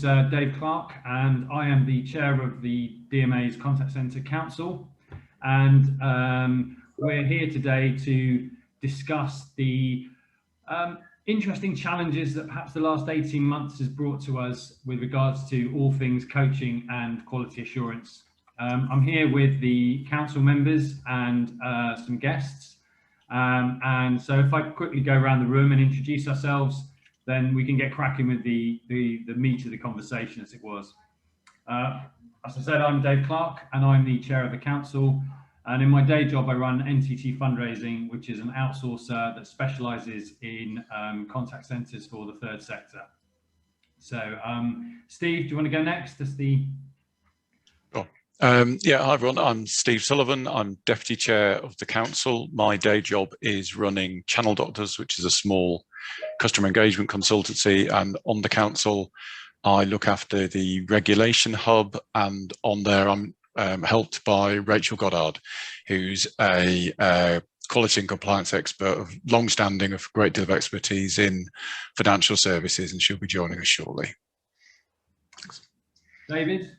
Dave Clark, and I am the chair of the DMA's Contact Centre Council, and we're here today to discuss the interesting challenges that perhaps the last 18 months has brought to us with regards to all things coaching and quality assurance. I'm here with the council members and some guests, and so if I quickly go around the room and introduce ourselves, then we can get cracking with the meat of the conversation, as it was. As I said, I'm Dave Clark, and I'm the chair of the council. And in my day job, I run NTT Fundraising, which is an outsourcer that specialises in contact centres for the third sector. So, Steve, do you want to go next? Sure. Yeah, hi everyone. I'm Steve Sullivan. I'm deputy chair of the council. My day job is running Channel Doctors, which is a small customer engagement consultancy, and on the council I look after the regulation hub, and on there I'm helped by Rachel Goddard, who's a quality and compliance expert of long-standing, of great deal of expertise in financial services, and she'll be joining us shortly. Thanks. David?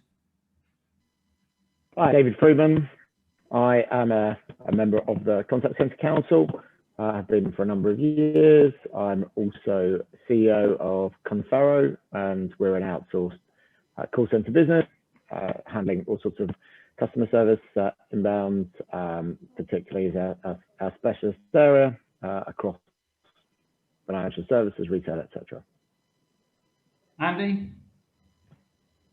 Hi, David Freedman. I am a member of the Contact Centre Council. I've been for a number of years. I'm also CEO of Conferro, and we're an outsourced call centre business, handling all sorts of customer service, inbound, particularly as our specialist area across financial services, retail, etc. Andy?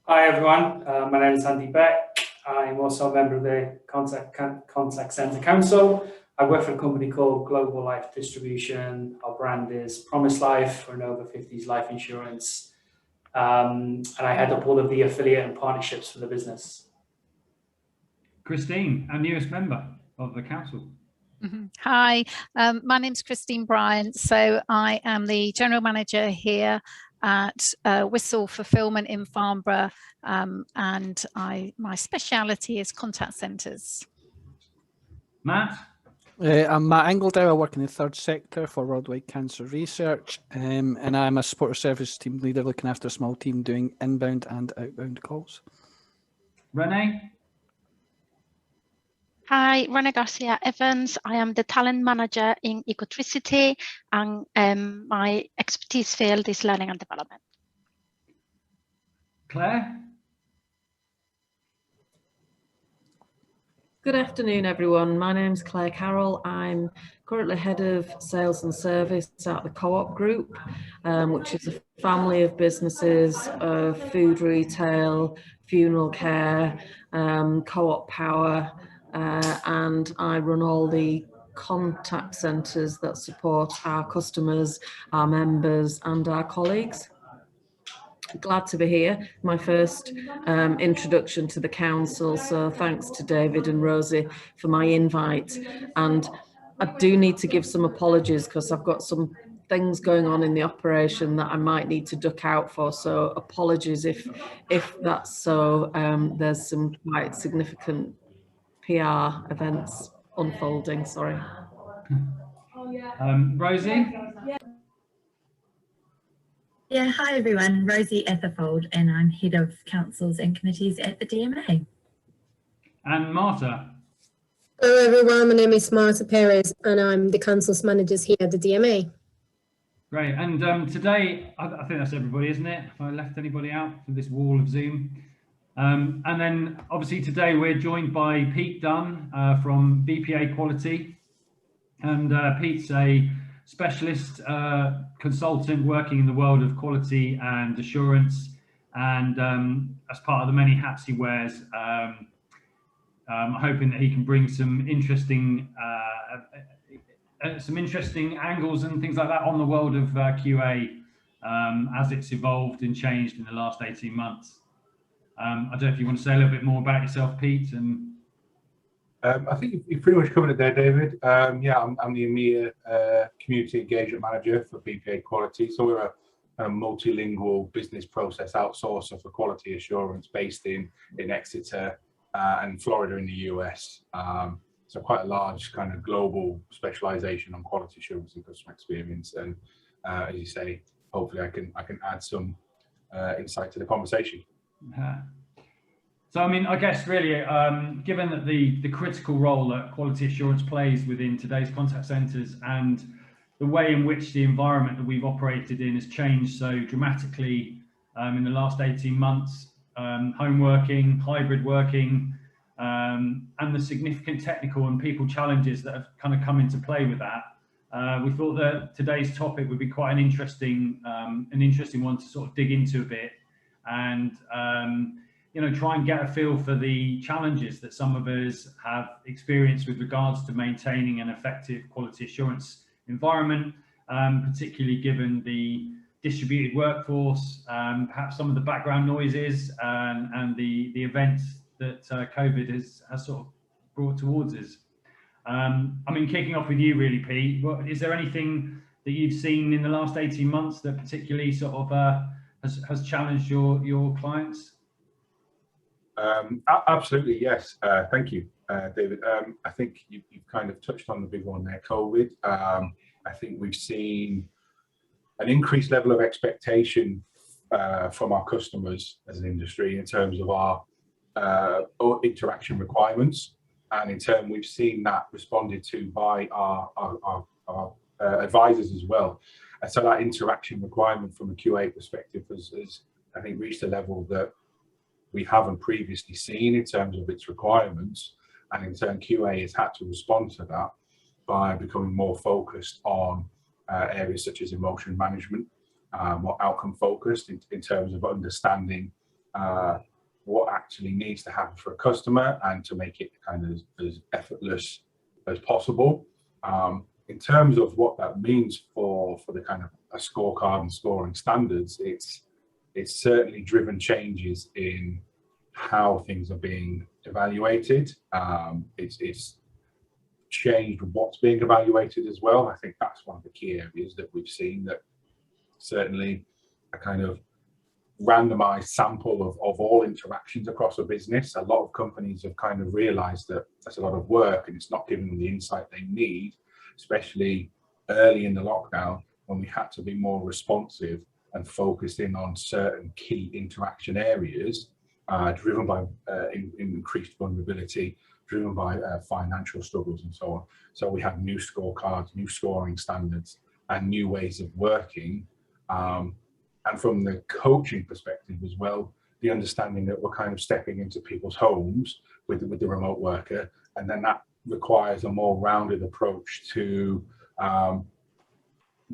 Hi everyone, my name is Andy Beck. I'm also a member of the Contact Centre Council. I work for a company called Global Life Distribution. Our brand is Promise Life for an over 50s life insurance. And I head up all of the affiliate and partnerships for the business. Christine, our newest member of the council. Hi, my name's Christine Bryant. So I am the general manager here at Whistle Fulfillment in Farnborough, and my speciality is contact centres. Matt? I'm Matt Ingledow. I work in the third sector for Worldwide Cancer Research, and I'm a support service team leader looking after a small team doing inbound and outbound calls. Rene? Hi, Rene Garcia-Evans. I am the talent manager in Ecotricity, and my expertise field is learning and development. Claire? Good afternoon, everyone. My name's Claire Carroll. I'm currently head of sales and service at the Co-op Group, which is a family of businesses of food retail, funeral care, co-op power, and I run all the contact centres that support our customers, our members and our colleagues. Glad to be here. My first introduction to the council, so thanks to David and Rosie for my invite. And I do need to give some apologies because I've got some things going on in the operation that I might need to duck out for, so apologies if that's so. There's some quite significant PR events unfolding, sorry. Rosie? Yeah, hi everyone, Rosie Atherfold, and I'm head of councils and committees at the DMA. And Marta? Hello everyone, my name is Marta Perez and I'm the council's managers here at the DMA. Great, and today, I think that's everybody, isn't it? If I left anybody out for this wall of Zoom. And then obviously today we're joined by Pete Dunn from BPA Quality. And Pete's a specialist consultant working in the world of quality and assurance, and as part of the many hats he wears, I'm hoping that he can bring some interesting angles and things like that on the world of QA as it's evolved and changed in the last 18 months. I don't know if you want to say a little bit more about yourself, Pete. And I think you've pretty much covered it there, David. Yeah, I'm the EMEA Community Engagement Manager for BPA Quality. So we're a multilingual business process outsourcer for quality assurance based in Exeter and Florida in the US. So quite a large kind of global specialization on quality assurance and customer experience. And as you say, hopefully I can add some insight to the conversation. So, I mean, I guess really, given that the critical role that quality assurance plays within today's contact centres and the way in which the environment that we've operated in has changed so dramatically in the last 18 months, home working, hybrid working, and the significant technical and people challenges that have kind of come into play with that, we thought that today's topic would be quite an interesting one to sort of dig into a bit and you know, try and get a feel for the challenges that some of us have experienced with regards to maintaining an effective quality assurance environment, particularly given the distributed workforce, perhaps some of the background noises and the events that COVID has sort of brought towards us. I mean, kicking off with you really, Pete, is there anything that you've seen in the last 18 months that particularly sort of has challenged your clients? Absolutely, yes. Thank you, David. I think you've kind of touched on the big one there, COVID. I think we've seen an increased level of expectation from our customers as an industry in terms of our interaction requirements, and in turn we've seen that responded to by our advisors as well. And so that interaction requirement from a QA perspective has I think reached a level that we haven't previously seen in terms of its requirements, and in turn QA has had to respond to that by becoming more focused on areas such as emotion management, more outcome focused in terms of understanding what actually needs to happen for a customer and to make it kind of as effortless as possible. In terms of what that means for the kind of a scorecard and scoring standards, it's certainly driven changes in how things are being evaluated. It's changed what's being evaluated as well. I think that's one of the key areas that we've seen, that certainly a kind of randomized sample of all interactions across a business. A lot of companies have kind of realized that that's a lot of work and it's not giving them the insight they need, especially early in the lockdown when we had to be more responsive and focused in on certain key interaction areas, driven by increased vulnerability, driven by financial struggles and so on. So we have new scorecards, new scoring standards, and new ways of working. And from the coaching perspective as well, the understanding that we're kind of stepping into people's homes with the remote worker, and then that requires a more rounded approach to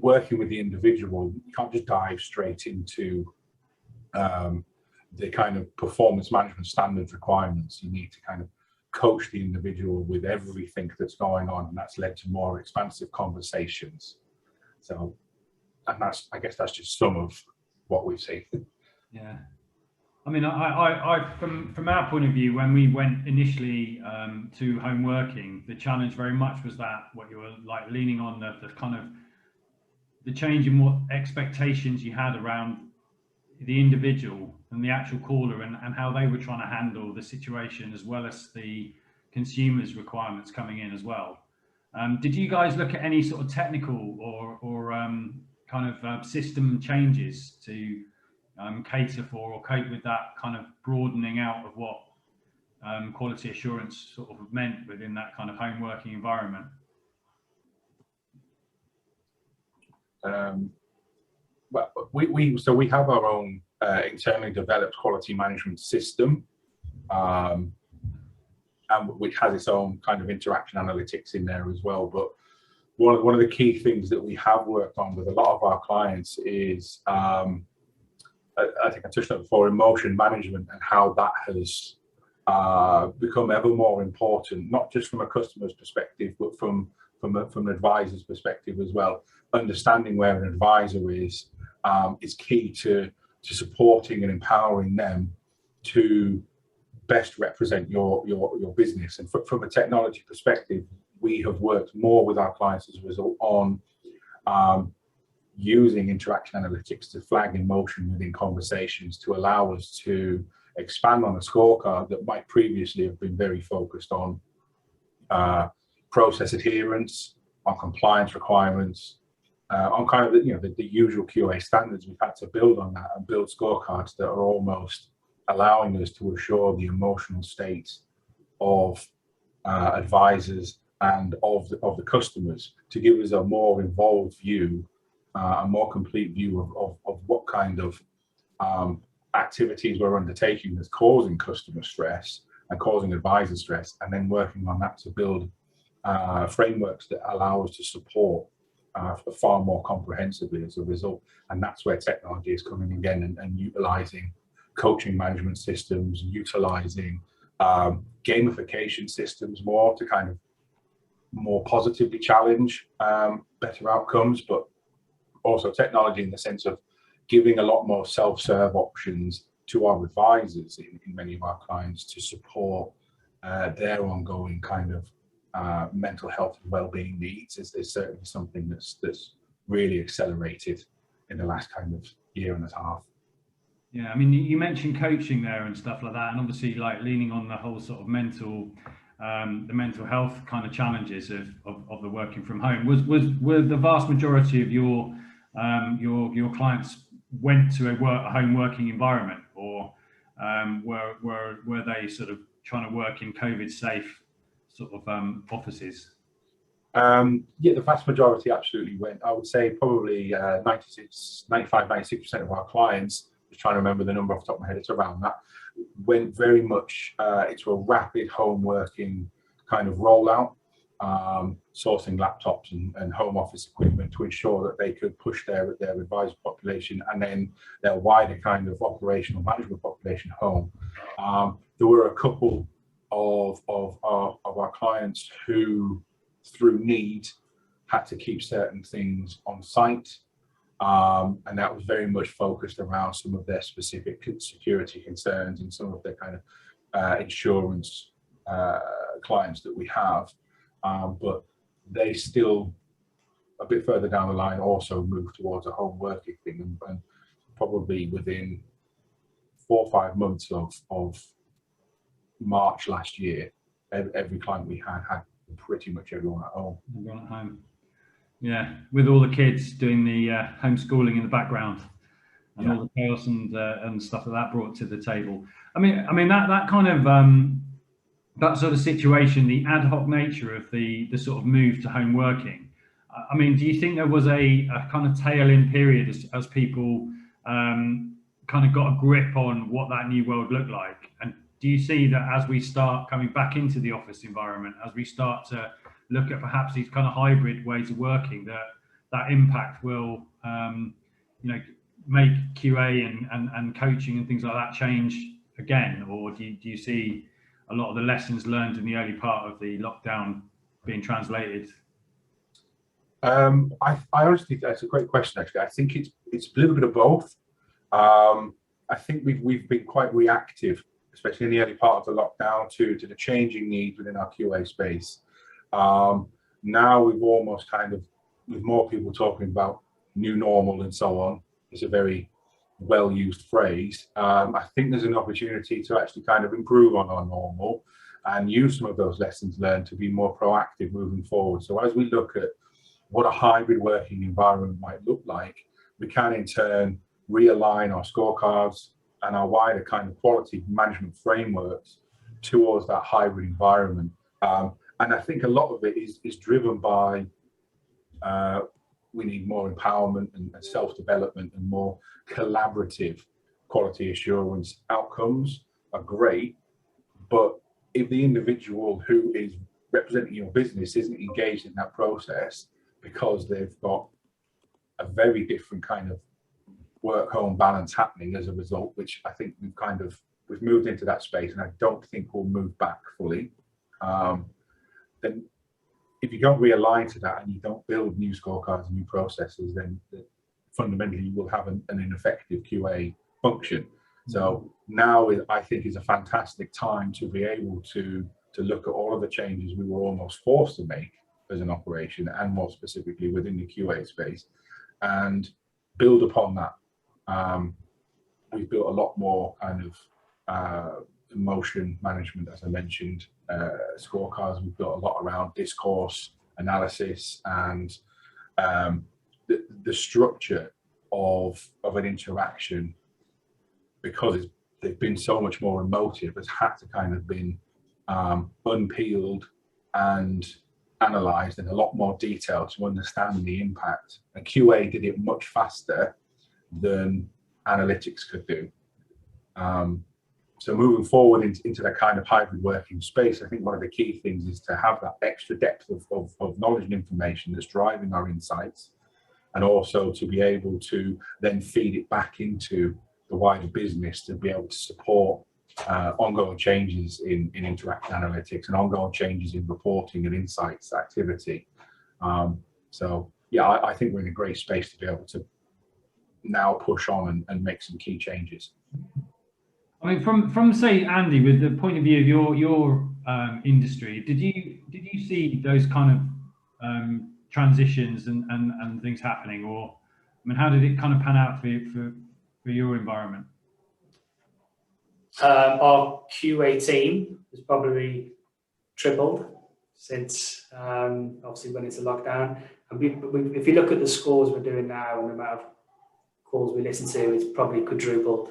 working with the individual. You can't just dive straight into the kind of performance management standards requirements. You need to kind of coach the individual with everything that's going on, and that's led to more expansive conversations. So, and I guess that's just some of what we've seen. Yeah, I mean, I from our point of view, when we went initially to home working, the challenge very much was that what you were like leaning on the kind of the change in what expectations you had around the individual and the actual caller, and how they were trying to handle the situation, as well as the consumers' requirements coming in as well. Did you guys look at any sort of technical or kind of system changes to cater for or cope with that kind of broadening out of what quality assurance sort of meant within that kind of home working environment? Well, we have our own internally developed quality management system, and which has its own kind of interaction analytics in there as well. But one of the key things that we have worked on with a lot of our clients is, I think I touched on it before, emotion management, and how that has become ever more important, not just from a customer's perspective, but from an advisor's perspective as well. Understanding where an advisor is key to supporting and empowering them to best represent your business. And from a technology perspective, we have worked more with our clients as a result on using interaction analytics to flag emotion within conversations, to allow us to expand on a scorecard that might previously have been very focused on process adherence, on compliance requirements, on kind of the usual QA standards, we've had to build on that and build scorecards that are almost allowing us to assure the emotional state of advisors and of the customers, to give us a more involved view, a more complete view of what kind of activities we're undertaking that's causing customer stress and causing advisor stress, and then working on that to build frameworks that allow us to support far more comprehensively as a result. And that's where technology is coming again, and utilizing coaching management systems, utilizing gamification systems more to kind of more positively challenge better outcomes, but also technology in the sense of giving a lot more self-serve options to our advisors in many of our clients to support their ongoing kind of mental health and well-being needs is certainly something that's really accelerated in the last kind of year and a half. Yeah, I mean, you mentioned coaching there and stuff like that, and obviously like leaning on the whole sort of the mental health kind of challenges of the working from home. Were the vast majority of your clients went to a home working environment, or were they sort of trying to work in COVID safe sort of offices? Yeah, the vast majority absolutely went. I would say probably 95-96% of our clients, just trying to remember the number off the top of my head, it's around that, went very much into a rapid home working kind of rollout, sourcing laptops and home office equipment to ensure that they could push their advisor population and then their wider kind of operational management population home. There were a couple of our clients who, through need, had to keep certain things on site. And that was very much focused around some of their specific security concerns and some of their kind of insurance clients that we have. But they still, a bit further down the line, also moved towards a home working thing. And probably within 4 or 5 months of March last year, every client we had pretty much everyone at home. Everyone at home. Yeah, with all the kids doing the homeschooling in the background, and all the chaos and stuff that brought to the table. I mean that kind of that sort of situation, the ad hoc nature of the sort of move to home working. I mean, do you think there was a kind of tail-in period as people kind of got a grip on what that new world looked like? And do you see that as we start coming back into the office environment, as we start to look at perhaps these kind of hybrid ways of working, that impact will make QA and coaching and things like that change again? Or do you see a lot of the lessons learned in the early part of the lockdown being translated? I honestly, that's a great question, actually. I think it's a little bit of both. I think we've been quite reactive, especially in the early part of the lockdown, to the changing needs within our QA space. Now we've almost kind of, with more people talking about new normal and so on, it's a very well-used phrase. I think there's an opportunity to actually kind of improve on our normal and use some of those lessons learned to be more proactive moving forward. So as we look at what a hybrid working environment might look like, we can in turn realign our scorecards and our wider kind of quality management frameworks towards that hybrid environment. And I think a lot of it is driven by we need more empowerment and self-development and more collaborative quality assurance. Outcomes are great, but if the individual who is representing your business isn't engaged in that process because they've got a very different kind of work-home balance happening as a result, which I think we've moved into that space, and I don't think we'll move back fully. Then if you don't realign to that and you don't build new scorecards and new processes, then fundamentally you will have an ineffective QA function. So now I think is a fantastic time to be able to look at all of the changes we were almost forced to make as an operation, and more specifically within the QA space, and build upon that. We've built a lot more kind of emotion management, as I mentioned, scorecards. We've built a lot around discourse analysis and the structure of an interaction, because they've been so much more emotive, has had to kind of been unpeeled and analysed in a lot more detail to understand the impact. And QA did it much faster than analytics could do. So moving forward into that kind of hybrid working space, I think one of the key things is to have that extra depth of knowledge and information that's driving our insights, and also to be able to then feed it back into the wider business to be able to support ongoing changes in interactive analytics and ongoing changes in reporting and insights activity. So yeah, I think we're in a great space to be able to now push on and make some key changes. I mean, from say, Andy, with the point of view of your industry, did you see those kind of transitions and things happening, or I mean, how did it kind of pan out for your environment? Our QA team has probably tripled since obviously when it's a lockdown. And if you look at the scores we're doing now and the amount of calls we listen to, it's probably quadrupled.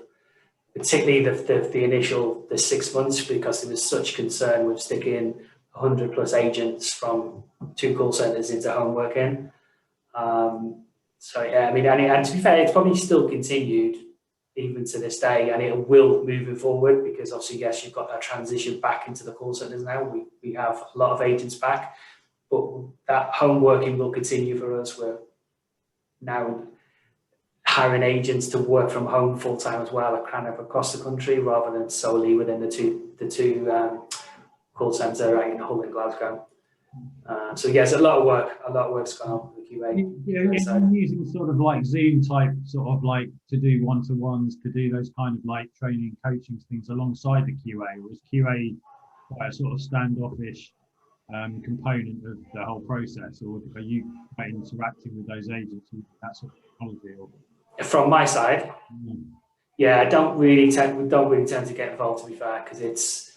Particularly the initial 6 months, because there was such concern with sticking 100+ agents from 2 call centres into home working. So yeah, I mean, and to be fair, it's probably still continued even to this day, and it will moving forward, because obviously, yes, you've got that transition back into the call centres now. We have a lot of agents back, but that home working will continue for us. We're now hiring agents to work from home full time as well, kind of across the country, rather than solely within the two call centre in Hull and Glasgow. So yes, a lot of work's gone on with QA. Yeah, using sort of like Zoom type, sort of like to do one-to-ones, to do those kind of like training, coaching things alongside the QA. Was QA quite a sort of standoffish component of the whole process, or are you quite interacting with those agents with that sort of technology? Or? From my side, yeah, we don't really tend to get involved, to be fair, because it's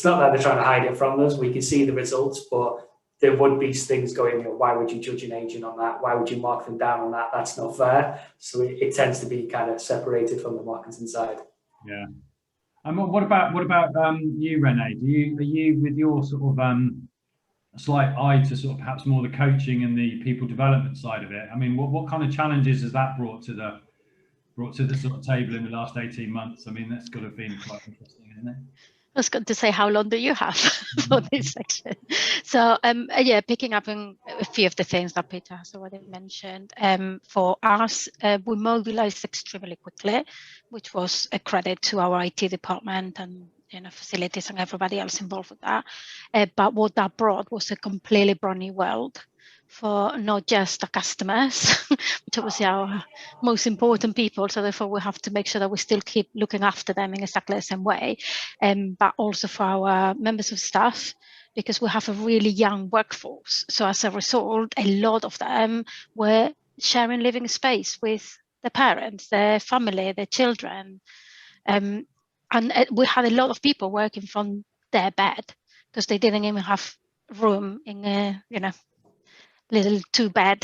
not that they're trying to hide it from us. We can see the results, but there would be things going, why would you judge an agent on that? Why would you mark them down on that? That's not fair. So it tends to be kind of separated from the marketing side. Yeah. And what about you, Rene? Are you with your sort of slight eye to sort of perhaps more the coaching and the people development side of it? I mean, what kind of challenges has that brought to the sort of table in the last 18 months? I mean, that's got to have been quite interesting, isn't it? I was going to say, how long do you have for this section? So yeah, picking up on a few of the things that Peter has already mentioned. For us, we mobilized extremely quickly, which was a credit to our IT department and facilities and everybody else involved with that. But what that brought was a completely brand new world for not just the customers, which obviously our most important people. So therefore we have to make sure that we still keep looking after them in exactly the same way. But also for our members of staff, because we have a really young workforce. So as a result, a lot of them were sharing living space with the parents, their family, their children. And we had a lot of people working from their bed because they didn't even have room in a, little 2-bed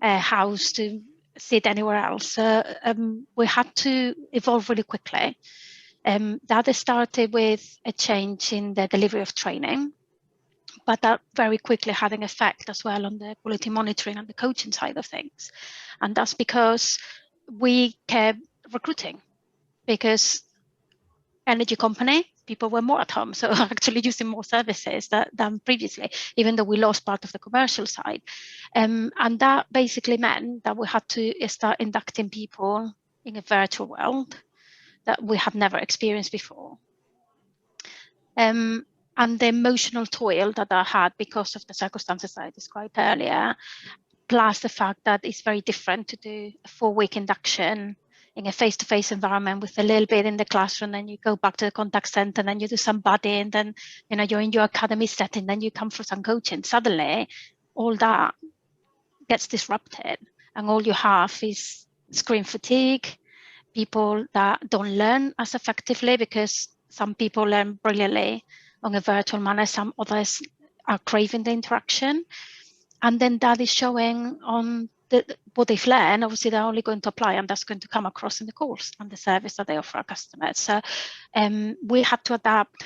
house to sit anywhere else. We had to evolve really quickly. That started with a change in the delivery of training, but that very quickly had an effect as well on the quality monitoring and the coaching side of things. And that's because we kept recruiting, because energy company, people were more at home, so actually using more services than previously, even though we lost part of the commercial side. And that basically meant that we had to start inducting people in a virtual world that we have never experienced before. And the emotional toil that I had because of the circumstances I described earlier, plus the fact that it's very different to do a 4-week induction in a face-to-face environment with a little bit in the classroom, then you go back to the contact center, then you do some buddy, and then you're in your academy setting, then you come for some coaching. Suddenly, all that gets disrupted, and all you have is screen fatigue, people that don't learn as effectively, because some people learn brilliantly on a virtual manner, some others are craving the interaction. and then that is showing on what they've learned. Obviously, they're only going to apply, and that's going to come across in the course and the service that they offer our customers. So we had to adapt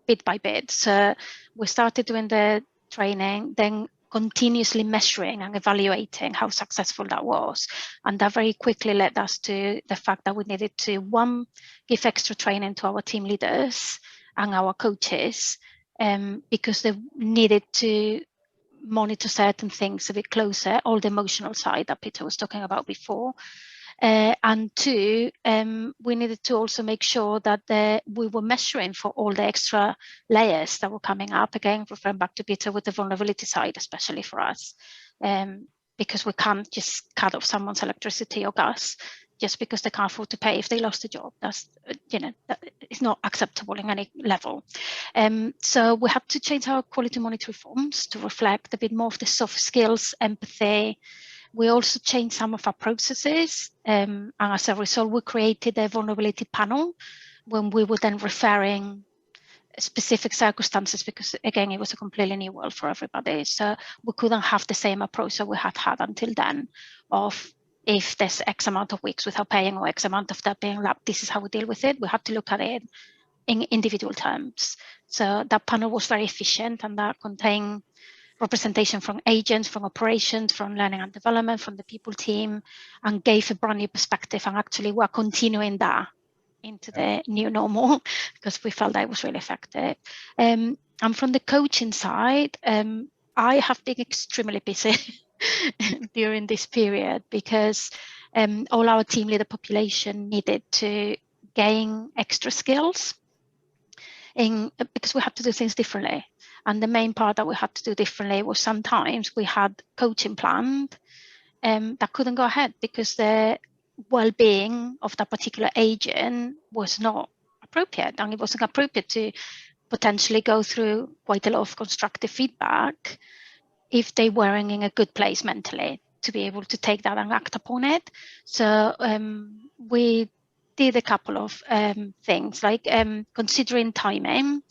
bit by bit. So we started doing the training, then continuously measuring and evaluating how successful that was. And that very quickly led us to the fact that we needed to, one, give extra training to our team leaders and our coaches, because they needed to monitor certain things a bit closer, all the emotional side that Peter was talking about before. And two, we needed to also make sure that we were measuring for all the extra layers that were coming up. Again, referring back to Peter with the vulnerability side, especially for us, because we can't just cut off someone's electricity or gas just because they can't afford to pay if they lost a job. That's, it's not acceptable in any level. So we had to change our quality monitoring forms to reflect a bit more of the soft skills, empathy. We also changed some of our processes, and as a result, we created a vulnerability panel when we were then referring specific circumstances, because again, it was a completely new world for everybody. So we couldn't have the same approach that we had had until then of, if there's X amount of weeks without paying or X amount of that being lapped, this is how we deal with it. We had to look at it in individual terms. So that panel was very efficient, and that contained representation from agents, from operations, from learning and development, from the people team, and gave a brand new perspective. And actually we're continuing that into the new normal because we felt that it was really effective. And from the coaching side, I have been extremely busy during this period because all our team leader population needed to gain extra skills because we had to do things differently. And the main part that we had to do differently was sometimes we had coaching planned that couldn't go ahead because the well-being of that particular agent was not appropriate, and it wasn't appropriate to potentially go through quite a lot of constructive feedback if they weren't in a good place mentally to be able to take that and act upon it. So we did a couple of things like considering timing.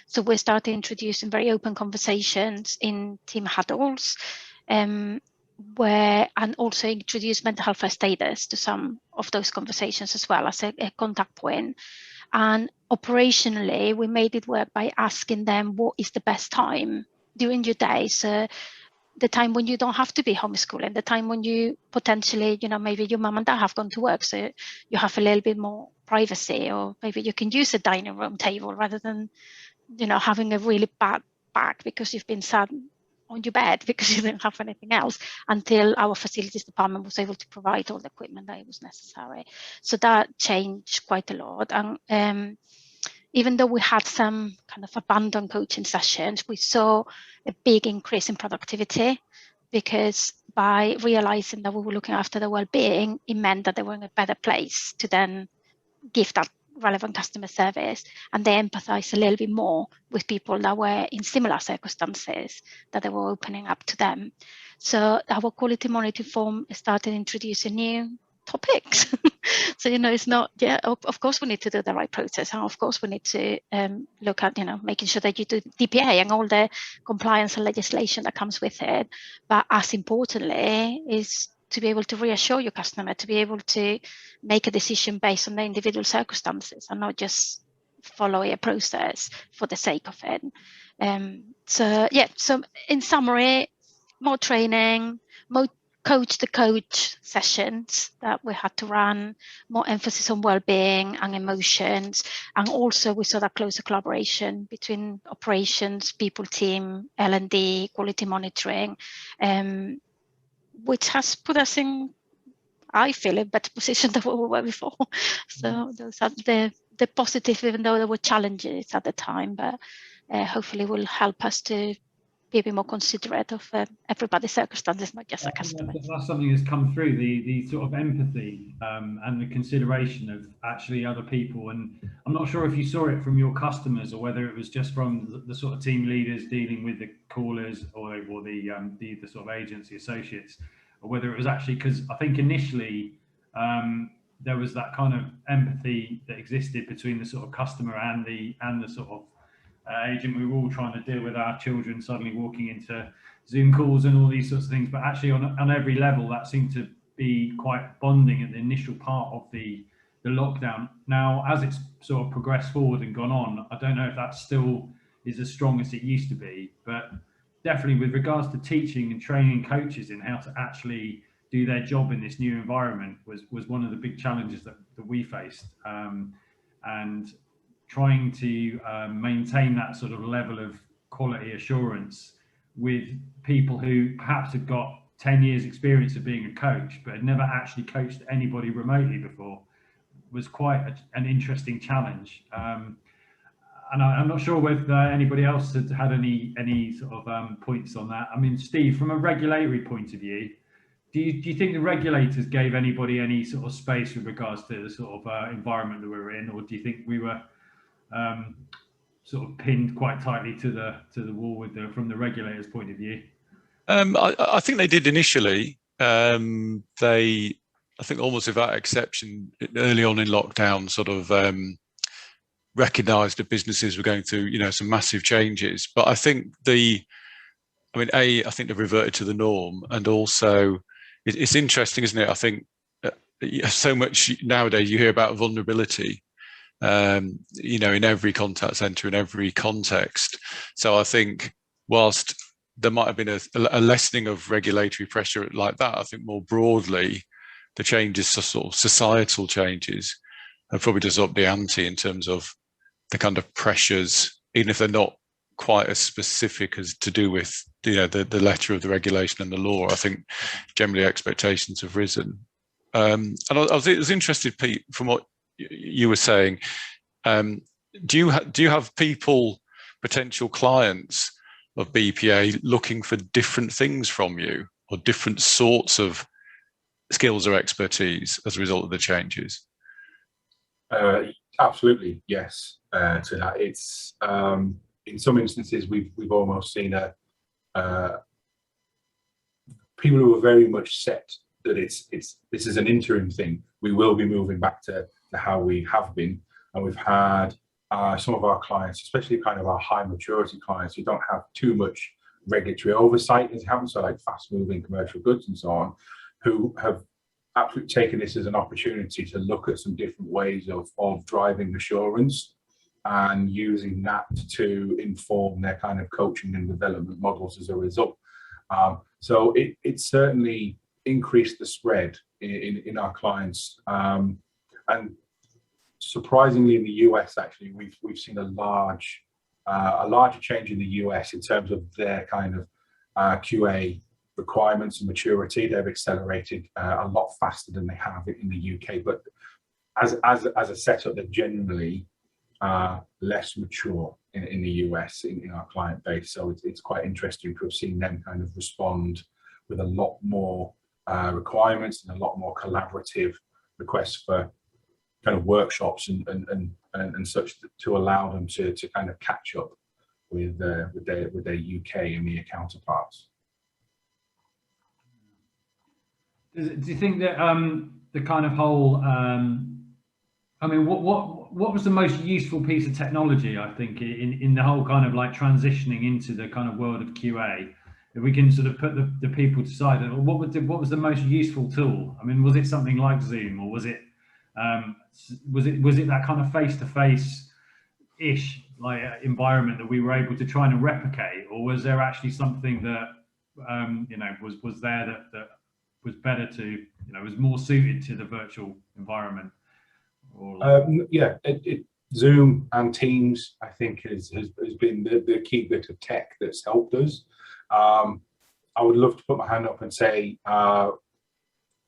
So we started introducing very open conversations in team huddles, and also introduce mental health first aiders to some of those conversations as well as a contact point. And operationally, we made it work by asking them what is the best time during your day. So the time when you don't have to be homeschooling, the time when you potentially, maybe your mum and dad have gone to work, so you have a little bit more privacy, or maybe you can use a dining room table rather than, having a really bad back because you've been sat on your bed because you didn't have anything else, until our facilities department was able to provide all the equipment that it was necessary. So that changed quite a lot. And even though we had some kind of abandoned coaching sessions, we saw a big increase in productivity, because by realizing that we were looking after their well-being, it meant that they were in a better place to then give that relevant customer service, and they empathize a little bit more with people that were in similar circumstances, that they were opening up to them. So our quality monitoring form started introducing new topics. So, it's not, of course we need to do the right process, and of course we need to look at, making sure that you do DPA and all the compliance and legislation that comes with it. But as importantly is to be able to reassure your customer, to be able to make a decision based on the individual circumstances and not just follow a process for the sake of it. So in summary, more training, more coach-to-coach sessions that we had to run, more emphasis on well-being and emotions, and also we saw that closer collaboration between operations, people team, L&D, quality monitoring, which has put us in, I feel, a better position than we were before. So those are the positive, even though there were challenges at the time, but hopefully will help us to be a bit more considerate of everybody's circumstances, not just our customers. That's something that's come through, the sort of empathy and the consideration of actually other people. And I'm not sure if you saw it from your customers or whether it was just from the sort of team leaders dealing with the callers or the sort of agency associates, or whether it was actually, because I think initially there was that kind of empathy that existed between the sort of customer and the sort of agent, we were all trying to deal with our children suddenly walking into Zoom calls and all these sorts of things. But actually, on every level, that seemed to be quite bonding at the initial part of the lockdown. Now, as it's sort of progressed forward and gone on, I don't know if that still is as strong as it used to be, but definitely with regards to teaching and training coaches in how to actually do their job in this new environment was one of the big challenges that we faced, and trying to maintain that sort of level of quality assurance with people who perhaps had got 10 years experience of being a coach but had never actually coached anybody remotely before was quite an interesting challenge. And I'm not sure whether anybody else had any sort of points on that. I mean, Steve, from a regulatory point of view, do you think the regulators gave anybody any sort of space with regards to the sort of environment that we were in, or do you think we were sort of pinned quite tightly to the wall from the regulators' point of view? I think they did initially. I think almost without exception, early on in lockdown, sort of recognised that businesses were going through, some massive changes. But I think I think they've reverted to the norm, and also it's interesting, isn't it? I think so much nowadays you hear about vulnerability, in every contact centre, in every context. So I think whilst there might have been a lessening of regulatory pressure like that, I think more broadly, the changes, sort of societal changes, have probably just upped the ante in terms of the kind of pressures, even if they're not quite as specific as to do with the letter of the regulation and the law. I think generally expectations have risen. And I was interested, Pete, from what you were saying. Do you have people, potential clients of BPA, looking for different things from you, or different sorts of skills or expertise as a result of the changes? Absolutely, yes. To that, it's in some instances we've almost seen people who are very much set that this is an interim thing. We will be moving back to how we have been, and we've had some of our clients, especially kind of our high maturity clients who don't have too much regulatory oversight as it happens, so like fast moving commercial goods and so on, who have absolutely taken this as an opportunity to look at some different ways of driving assurance and using that to inform their kind of coaching and development models as a result. So it certainly increased the spread in our clients, and surprisingly in the US, actually, we've seen a larger change in the US in terms of their kind of QA requirements and maturity. They've accelerated a lot faster than they have in the UK, but as a setup, they're generally less mature in the US in our client base. So it's quite interesting to have seen them kind of respond with a lot more requirements and a lot more collaborative requests for kind of workshops and such to allow them to kind of catch up with their UK and EMEA counterparts. Do you think that the kind of whole, what was the most useful piece of technology, I think, in the whole kind of like transitioning into the kind of world of QA? If we can sort of put the people to side, what was the most useful tool? I mean, was it something like Zoom, or was it that kind of face-to-face-ish like environment that we were able to try and replicate, or was there actually something that was there that was better to, was more suited to the virtual environment? Zoom and Teams, I think, has been the key bit of tech that's helped us. I would love to put my hand up and say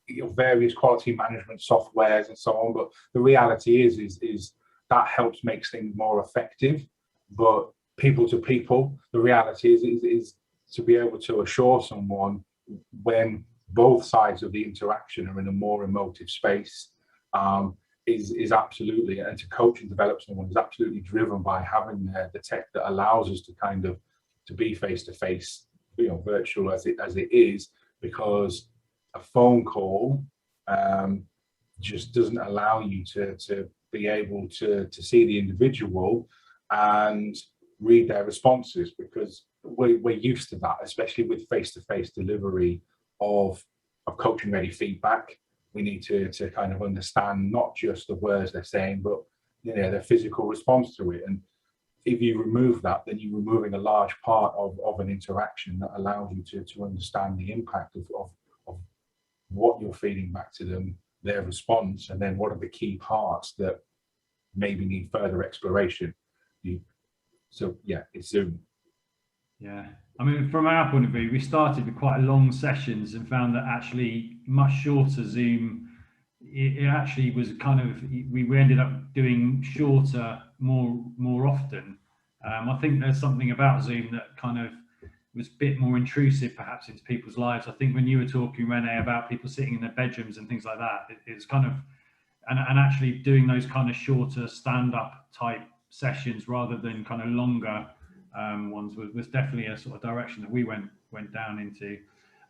various quality management softwares and so on, but the reality is that helps make things more effective. But people to people, the reality is to be able to assure someone when both sides of the interaction are in a more emotive space is absolutely, and to coach and develop someone is absolutely driven by having the tech that allows us to kind of to be face to face, virtual as it is, because a phone call just doesn't allow you to be able to see the individual and read their responses, because we're used to that, especially with face-to-face delivery of coaching ready feedback. We need to kind of understand not just the words they're saying, but their physical response to it. And if you remove that, then you're removing a large part of an interaction that allows you to understand the impact of what you're feeding back to them, their response, and then what are the key parts that maybe need further exploration. So yeah, it's Zoom. Yeah, I mean, from our point of view, we started with quite long sessions and found that actually much shorter Zoom, it actually was kind of, we ended up doing shorter more often. I think there's something about Zoom that kind of was a bit more intrusive perhaps into people's lives. I think when you were talking, Rene, about people sitting in their bedrooms and things like that, it's kind of, and actually doing those kind of shorter stand-up type sessions rather than kind of longer ones was definitely a sort of direction that we went down into.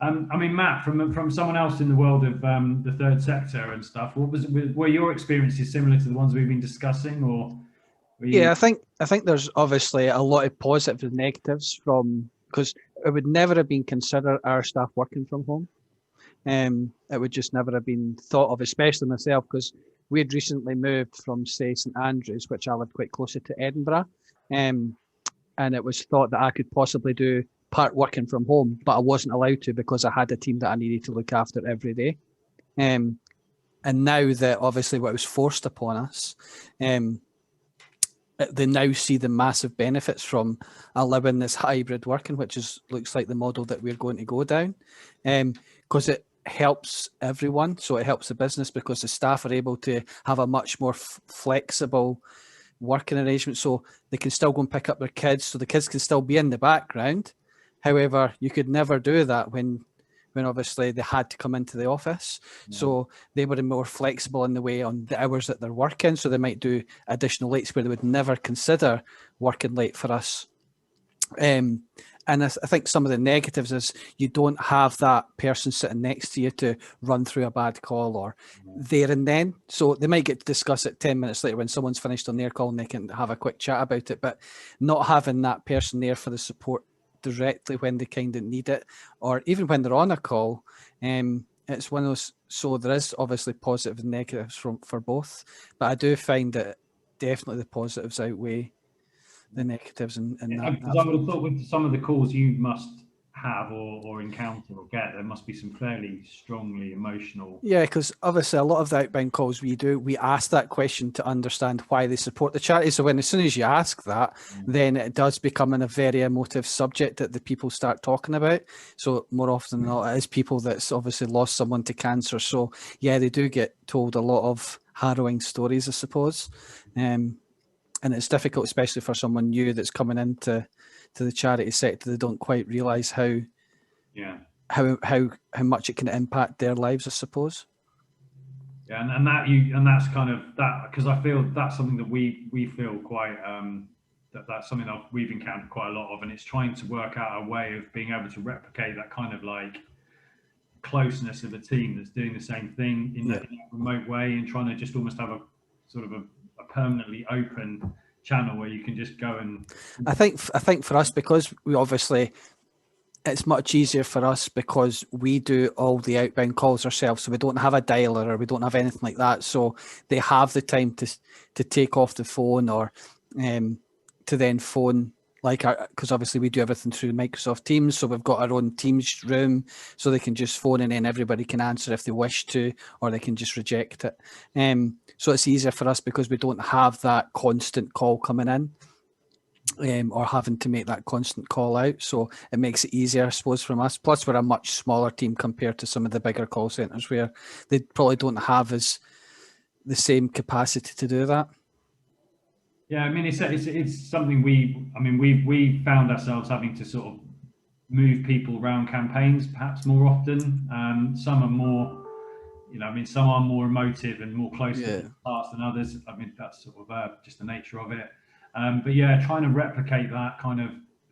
I mean, Matt, from someone else in the world of the third sector and stuff, were your experiences similar to the ones we've been discussing, or? Yeah, I think there's obviously a lot of positives and negatives because it would never have been considered our staff working from home. It would just never have been thought of, especially myself, because we had recently moved from, say, St Andrews, which I lived quite closer to Edinburgh, and it was thought that I could possibly do part working from home, but I wasn't allowed to because I had a team that I needed to look after every day. And now that obviously what was forced upon us, they now see the massive benefits from allowing this hybrid working, which looks like the model that we're going to go down, because it helps everyone. So it helps the business because the staff are able to have a much more flexible working arrangement, so they can still go and pick up their kids, so the kids can still be in the background. However, you could never do that when obviously they had to come into the office. Yeah. So they were more flexible in the way on the hours that they're working. So they might do additional lates where they would never consider working late for us. And I think some of the negatives is you don't have that person sitting next to you to run through a bad call or there and then. So they might get to discuss it 10 minutes later when someone's finished on their call and they can have a quick chat about it, but not having that person there for the support directly when they kind of need it, or even when they're on a call. It's one of those, so there is obviously positive and negatives for both, but I do find that definitely the positives outweigh the negatives. And I would have thought with some of the calls you must have or encounter or get, there must be some fairly strongly emotional. Yeah, because obviously a lot of the outbound calls we ask that question to understand why they support the charity. So as soon as you ask that, then it does become a very emotive subject that the people start talking about. So more often than not, it is people that's obviously lost someone to cancer. So yeah, they do get told a lot of harrowing stories, I suppose. And it's difficult, especially for someone new that's coming into the charity sector. They don't quite realise how much it can impact their lives, I suppose. Yeah, and that's kind of that, because I feel that's something that we feel quite that's something that we've encountered quite a lot of, and it's trying to work out a way of being able to replicate that kind of like closeness of a team that's doing the same thing in that remote way, and trying to just almost have a sort of a permanently open channel where you can just go and. I think for us, because we obviously, it's much easier for us because we do all the outbound calls ourselves, so we don't have a dialer or we don't have anything like that. So they have the time to take off the phone or to then phone, because obviously we do everything through Microsoft Teams, so we've got our own Teams room, so they can just phone and then everybody can answer if they wish to, or they can just reject it. So it's easier for us because we don't have that constant call coming in, or having to make that constant call out. So it makes it easier, I suppose, from us. Plus, we're a much smaller team compared to some of the bigger call centres where they probably don't have the same capacity to do that. Yeah, I mean, it's something we found ourselves having to sort of move people around campaigns perhaps more often. Some are more, some are more emotive and more close to the past than others. I mean, that's sort of just the nature of it. But yeah, trying to replicate that kind of,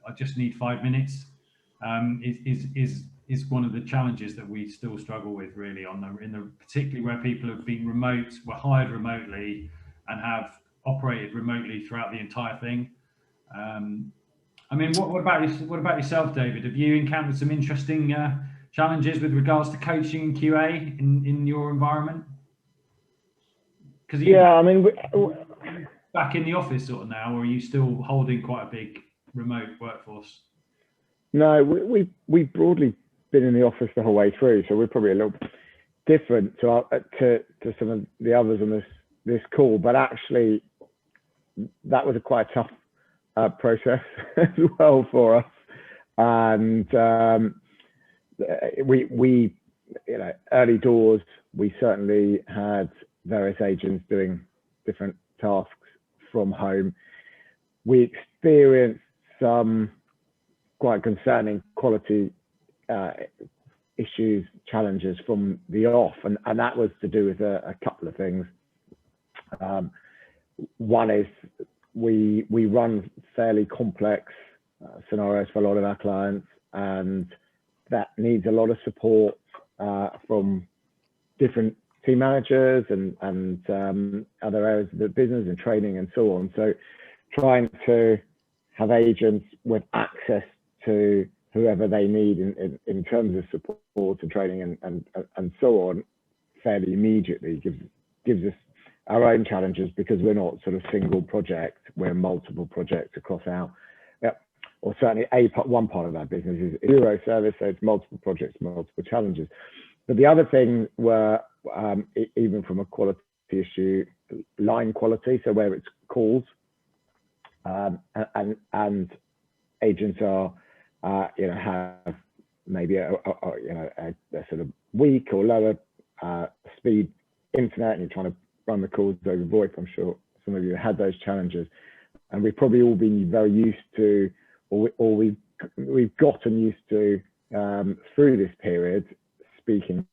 I just need 5 minutes, is one of the challenges that we still struggle with, really, particularly where people have been were hired remotely and have operated remotely throughout the entire thing. I mean, what about yourself, David? Have you encountered some interesting challenges with regards to coaching and QA in your environment? Because I mean, back in the office sort of now, or are you still holding quite a big remote workforce? No, we've broadly been in the office the whole way through, so we're probably a little different to some of the others on this call. But actually, that was a quite tough process as well for us, and we early doors, we certainly had various agents doing different tasks from home. We experienced some quite concerning quality issues, challenges from the off, and that was to do with a couple of things. One is we run fairly complex scenarios for a lot of our clients, and that needs a lot of support from different team managers and other areas of the business and training and so on. So trying to have agents with access to whoever they need in terms of support and training and so on fairly immediately gives us our own challenges, because we're not sort of single project, we're multiple projects across our, or certainly one part of our business is Euro service, so it's multiple projects, multiple challenges. But the other thing were, even from a quality issue, line quality, so where it's calls, and agents are, have maybe a sort of weak or lower speed internet, and you're trying to run the calls over VoIP. I'm sure some of you had those challenges, and we've probably all been very used to, or we've gotten used to through this period, speaking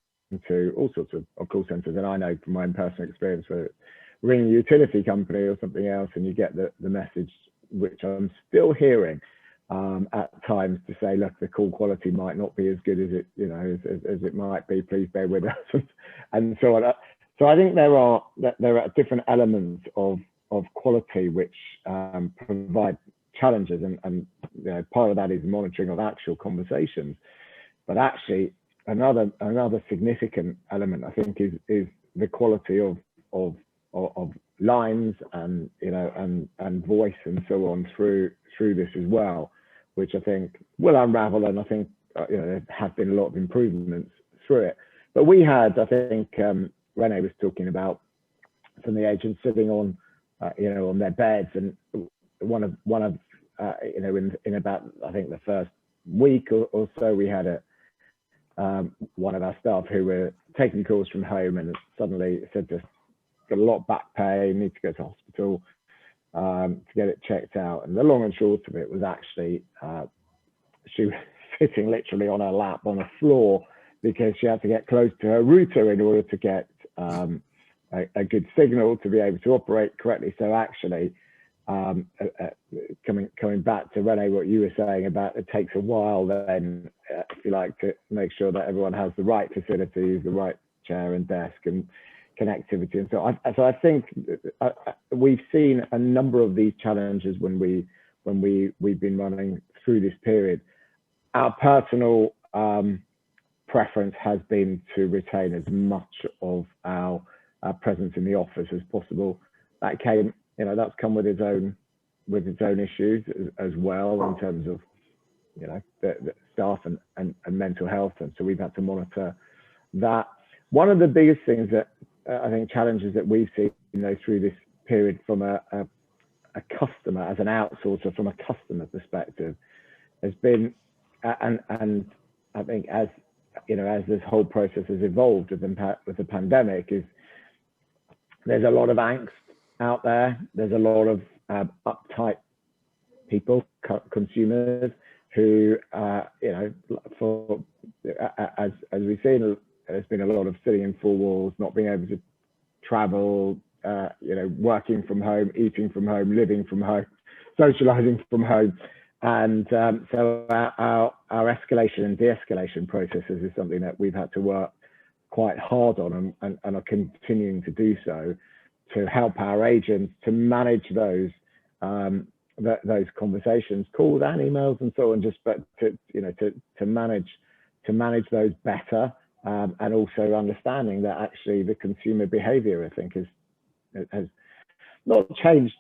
to all sorts of call centers. And I know from my own personal experience, where it's ringing a utility company or something else, and you get the message, which I'm still hearing at times, to say, look, the call quality might not be as good as it, as it might be. Please bear with us, and so on. So I think there are different elements of quality which provide challenges, and part of that is monitoring of actual conversations. But actually, another significant element, I think, is the quality of lines and and voice and so on through this as well, which I think will unravel, and I think there have been a lot of improvements through it. But we had, I think, Rene was talking about some of the agents sitting on on their beds, and one of in about, I think, the first week or so, we had one of our staff who were taking calls from home, and suddenly said to us, got a lot of back pain, need to go to hospital to get it checked out. And the long and short of it was actually she was sitting literally on her lap on the floor, because she had to get close to her router in order to get a good signal to be able to operate correctly. So actually, coming back to Rene, what you were saying about it takes a while then, if you like, to make sure that everyone has the right facilities, the right chair and desk and connectivity. And so I think we've seen a number of these challenges when we've been running through this period. Our personal preference has been to retain as much of our presence in the office as possible. That came, that's come with its own issues as well, in terms of the staff and mental health, and so we've had to monitor that. One of the biggest things that I think challenges that we've seen through this period from a customer, as an outsourcer, from a customer perspective, has been, and I think as this whole process has evolved with the pandemic, is there's a lot of angst out there. There's a lot of uptight people, consumers, who as we've seen, there's been a lot of sitting in four walls, not being able to travel, working from home, eating from home, living from home, socializing from home. And so our escalation and de-escalation processes is something that we've had to work quite hard on, and are continuing to do so, to help our agents to manage those those conversations, calls and emails and so on, just but to manage those better, and also understanding that actually the consumer behaviour, I think, has not changed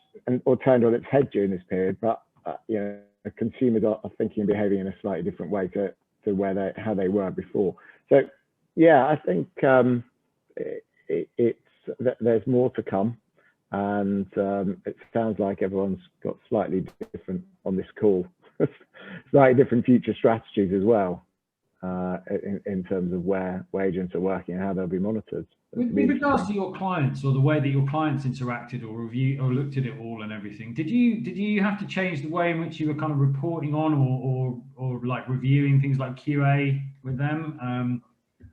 or turned on its head during this period, but consumers are thinking and behaving in a slightly different way to how they were before. So yeah, I think there's more to come, and it sounds like everyone's got slightly different on this call, slightly different future strategies as well, in terms of where agents are working and how they'll be monitored. With regards to your clients, or the way that your clients interacted or reviewed or looked at it all and everything, did you have to change the way in which you were kind of reporting on or like reviewing things like QA with them? I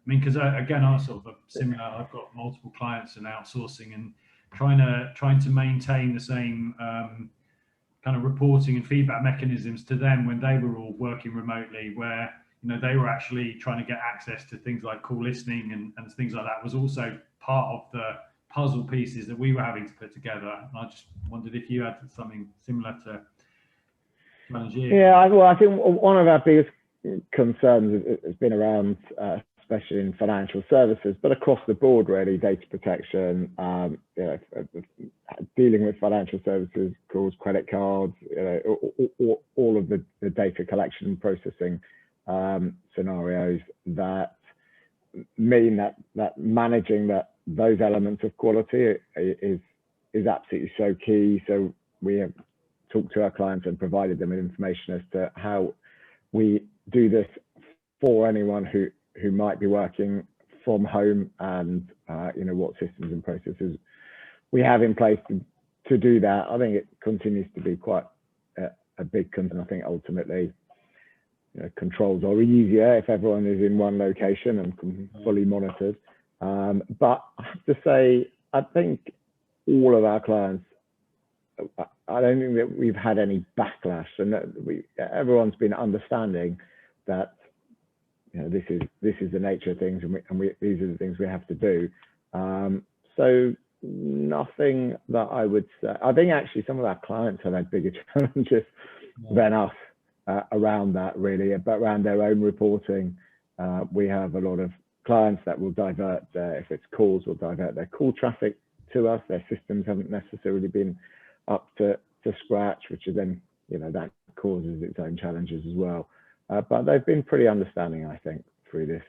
mean, because again, I'm sort of similar. I've got multiple clients and outsourcing, and trying to maintain the same kind of reporting and feedback mechanisms to them when they were all working remotely, where they were actually trying to get access to things like call listening and things like that, was also part of the puzzle pieces that we were having to put together. And I just wondered if you had something similar to manage it. Yeah, well, I think one of our biggest concerns has been around, especially in financial services, but across the board, really, data protection, dealing with financial services, calls, credit cards, all of the data collection and processing scenarios that mean that managing those elements of quality is absolutely so key. So we have talked to our clients and provided them with information as to how we do this for anyone who might be working from home, and what systems and processes we have in place to do that. I think it continues to be quite a big concern. I think ultimately controls are easier if everyone is in one location and fully monitored. But I have to say, I think all of our clients, I don't think that we've had any backlash, and that everyone's been understanding that this is the nature of things, and these are the things we have to do. So nothing that I would say. I think actually some of our clients have had bigger challenges than us around that, really, but around their own reporting. We have a lot of clients that will divert if it's calls, will divert their call traffic to us. Their systems haven't necessarily been up to scratch, which is then that causes its own challenges as well. But they've been pretty understanding, I think, through this.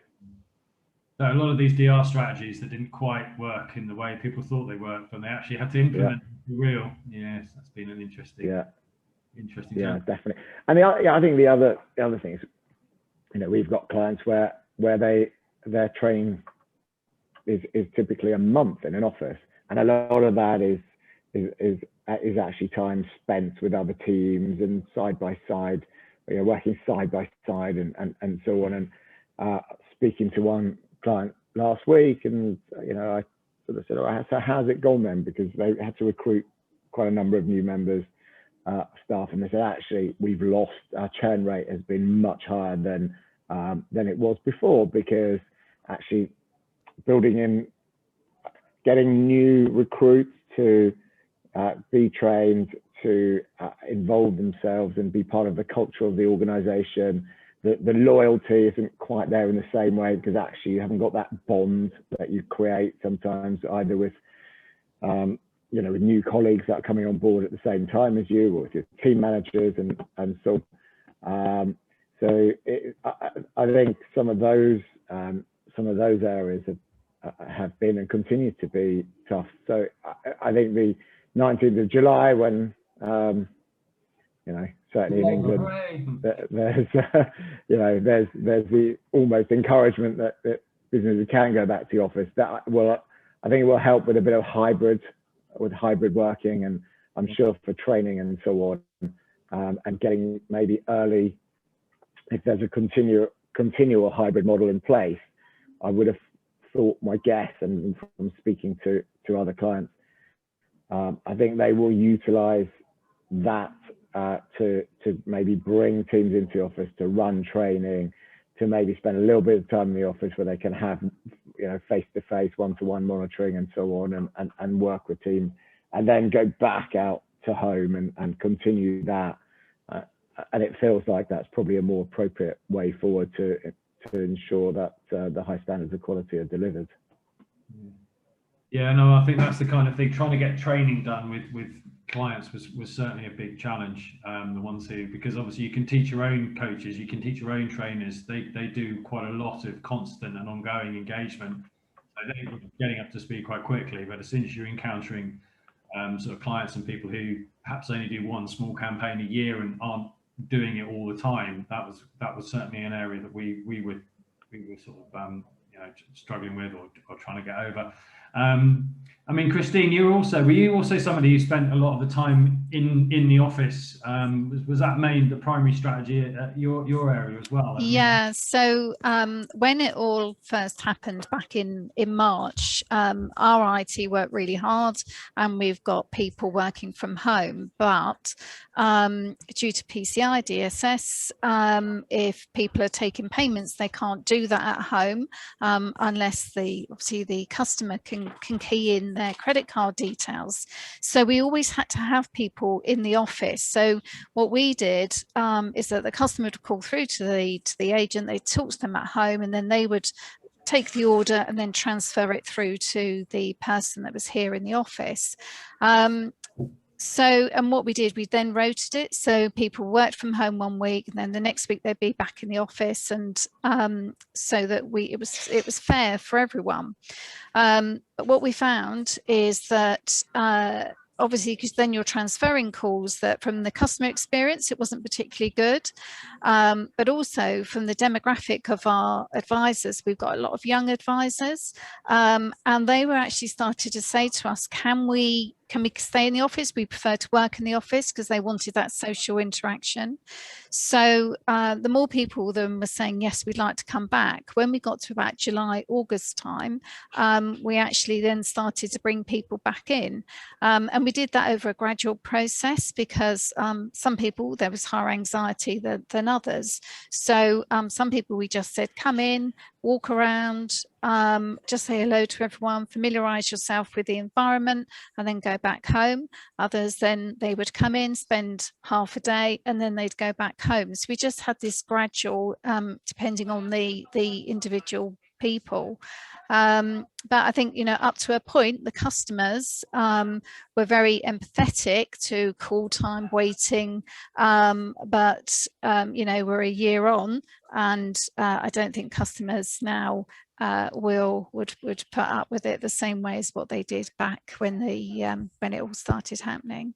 So a lot of these DR strategies that didn't quite work in the way people thought they worked, and they actually had to implement for real. Yes, that's been an interesting. Interesting. Yeah, definitely. And I think the other thing is, we've got clients where their training is typically a month in an office, and a lot of that is actually time spent with other teams and side by side, working side by side and so on. And speaking to one client last week, and I sort of said, "Oh, so how's it gone then?" Because they had to recruit quite a number of new members. Staff, and they said, actually, we've lost, our churn rate has been much higher than it was before, because actually getting new recruits to be trained, to involve themselves and be part of the culture of the organization. The loyalty isn't quite there in the same way, because actually you haven't got that bond that you create sometimes either with with new colleagues that are coming on board at the same time as you, or with your team managers and so. I think some of those areas have been and continue to be tough. So I think the 19th of July, when certainly in England, there's the almost encouragement that businesses can go back to the office. That I think it will help with a bit of hybrid working, and I'm sure for training and so on, and getting maybe early, if there's a continual hybrid model in place. I would have thought, my guess, and from speaking to other clients, I think they will utilize that to maybe bring teams into the office to run training, to maybe spend a little bit of time in the office where they can have face-to-face, one-to-one monitoring and so on, and work with teams, and then go back out to home and continue that. And it feels like that's probably a more appropriate way forward to ensure that the high standards of quality are delivered. Yeah, no, I think that's the kind of thing. Trying to get training done with clients was certainly a big challenge. The ones who, because obviously you can teach your own coaches, you can teach your own trainers. They do quite a lot of constant and ongoing engagement. So they're getting up to speed quite quickly. But as soon as you're encountering sort of clients and people who perhaps only do one small campaign a year and aren't doing it all the time, that was certainly an area that we were sort of struggling with or trying to get over. I mean, Christine, were you also somebody who spent a lot of the time in the office? Was that the primary strategy at your area as well? Yeah, so when it all first happened back in March, our IT worked really hard and we've got people working from home, but due to PCI DSS, if people are taking payments, they can't do that at home unless obviously the customer can key in their credit card details. So we always had to have people in the office. So what we did is that the customer would call through to the agent, they'd talk to them at home, and then they would take the order and then transfer it through to the person that was here in the office. And what we did, we then rotated it. So people worked from home one week and then the next week they'd be back in the office, and so that it was fair for everyone. But what we found is that obviously, because then you're transferring calls that from the customer experience, it wasn't particularly good. But also from the demographic of our advisors, we've got a lot of young advisors, and they were actually started to say to us, can we stay in the office? We prefer to work in the office, because they wanted that social interaction. So the more people then were saying, yes, we'd like to come back. When we got to about July, August time, we actually then started to bring people back in. And we did that over a gradual process, because some people, there was higher anxiety than others. So some people, we just said, come in, walk around, just say hello to everyone, familiarize yourself with the environment, and then go back home. Others, then they would come in, spend half a day, and then they'd go back home. So we just had this gradual, depending on the individual people. But I think, up to a point, the customers were very empathetic to call time waiting, but we're a year on, and I don't think customers now would put up with it the same way as what they did back when it all started happening.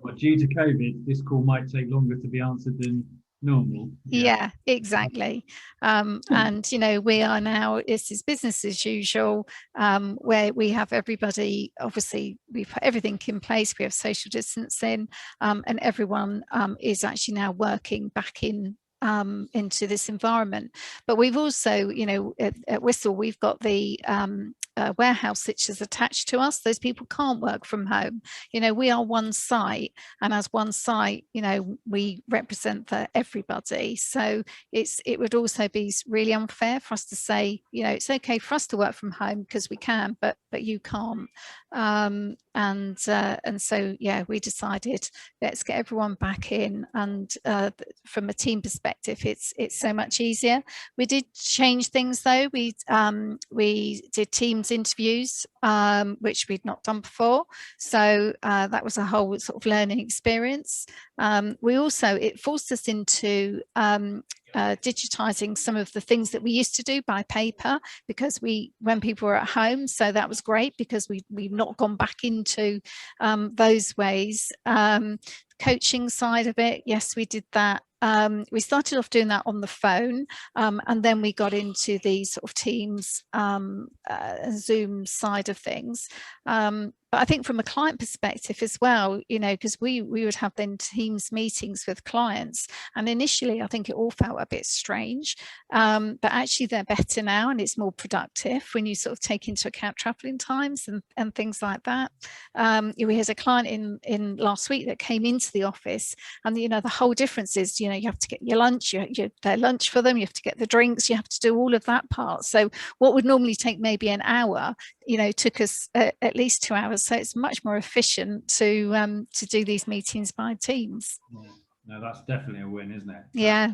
Well, due to COVID, this call might take longer to be answered than normal. Yeah, exactly. And we are now, this is business as usual, where we have everybody, obviously we put everything in place, we have social distancing, and everyone is actually now working back into this environment. But we've also, at Whistle, we've got the warehouse which is attached to us. Those people can't work from home. We are one site, and as one site, we represent everybody. So it would also be really unfair for us to say, it's okay for us to work from home because we can, but you can't. And so we decided, let's get everyone back in, and from a team perspective, it's so much easier. We did change things though. We did Teams interviews, which we'd not done before, so that was a whole sort of learning experience. We also, it forced us into digitizing some of the things that we used to do by paper, because when people were at home, so that was great, because we've not gone back into those ways. Coaching side of it, yes, we did that. We started off doing that on the phone, and then we got into the sort of Teams, Zoom side of things. But I think from a client perspective as well, because we would have then Teams meetings with clients, and initially I think it all felt a bit strange, but actually they're better now, and it's more productive when you sort of take into account traveling times and things like that. We had a client in last week that came into the office, and the whole difference is, you have to get your lunch, their lunch for them, you have to get the drinks, you have to do all of that part. So what would normally take maybe an hour, took us at least 2 hours So it's much more efficient to do these meetings by Teams. Yeah. No, that's definitely a win, isn't it? Yeah.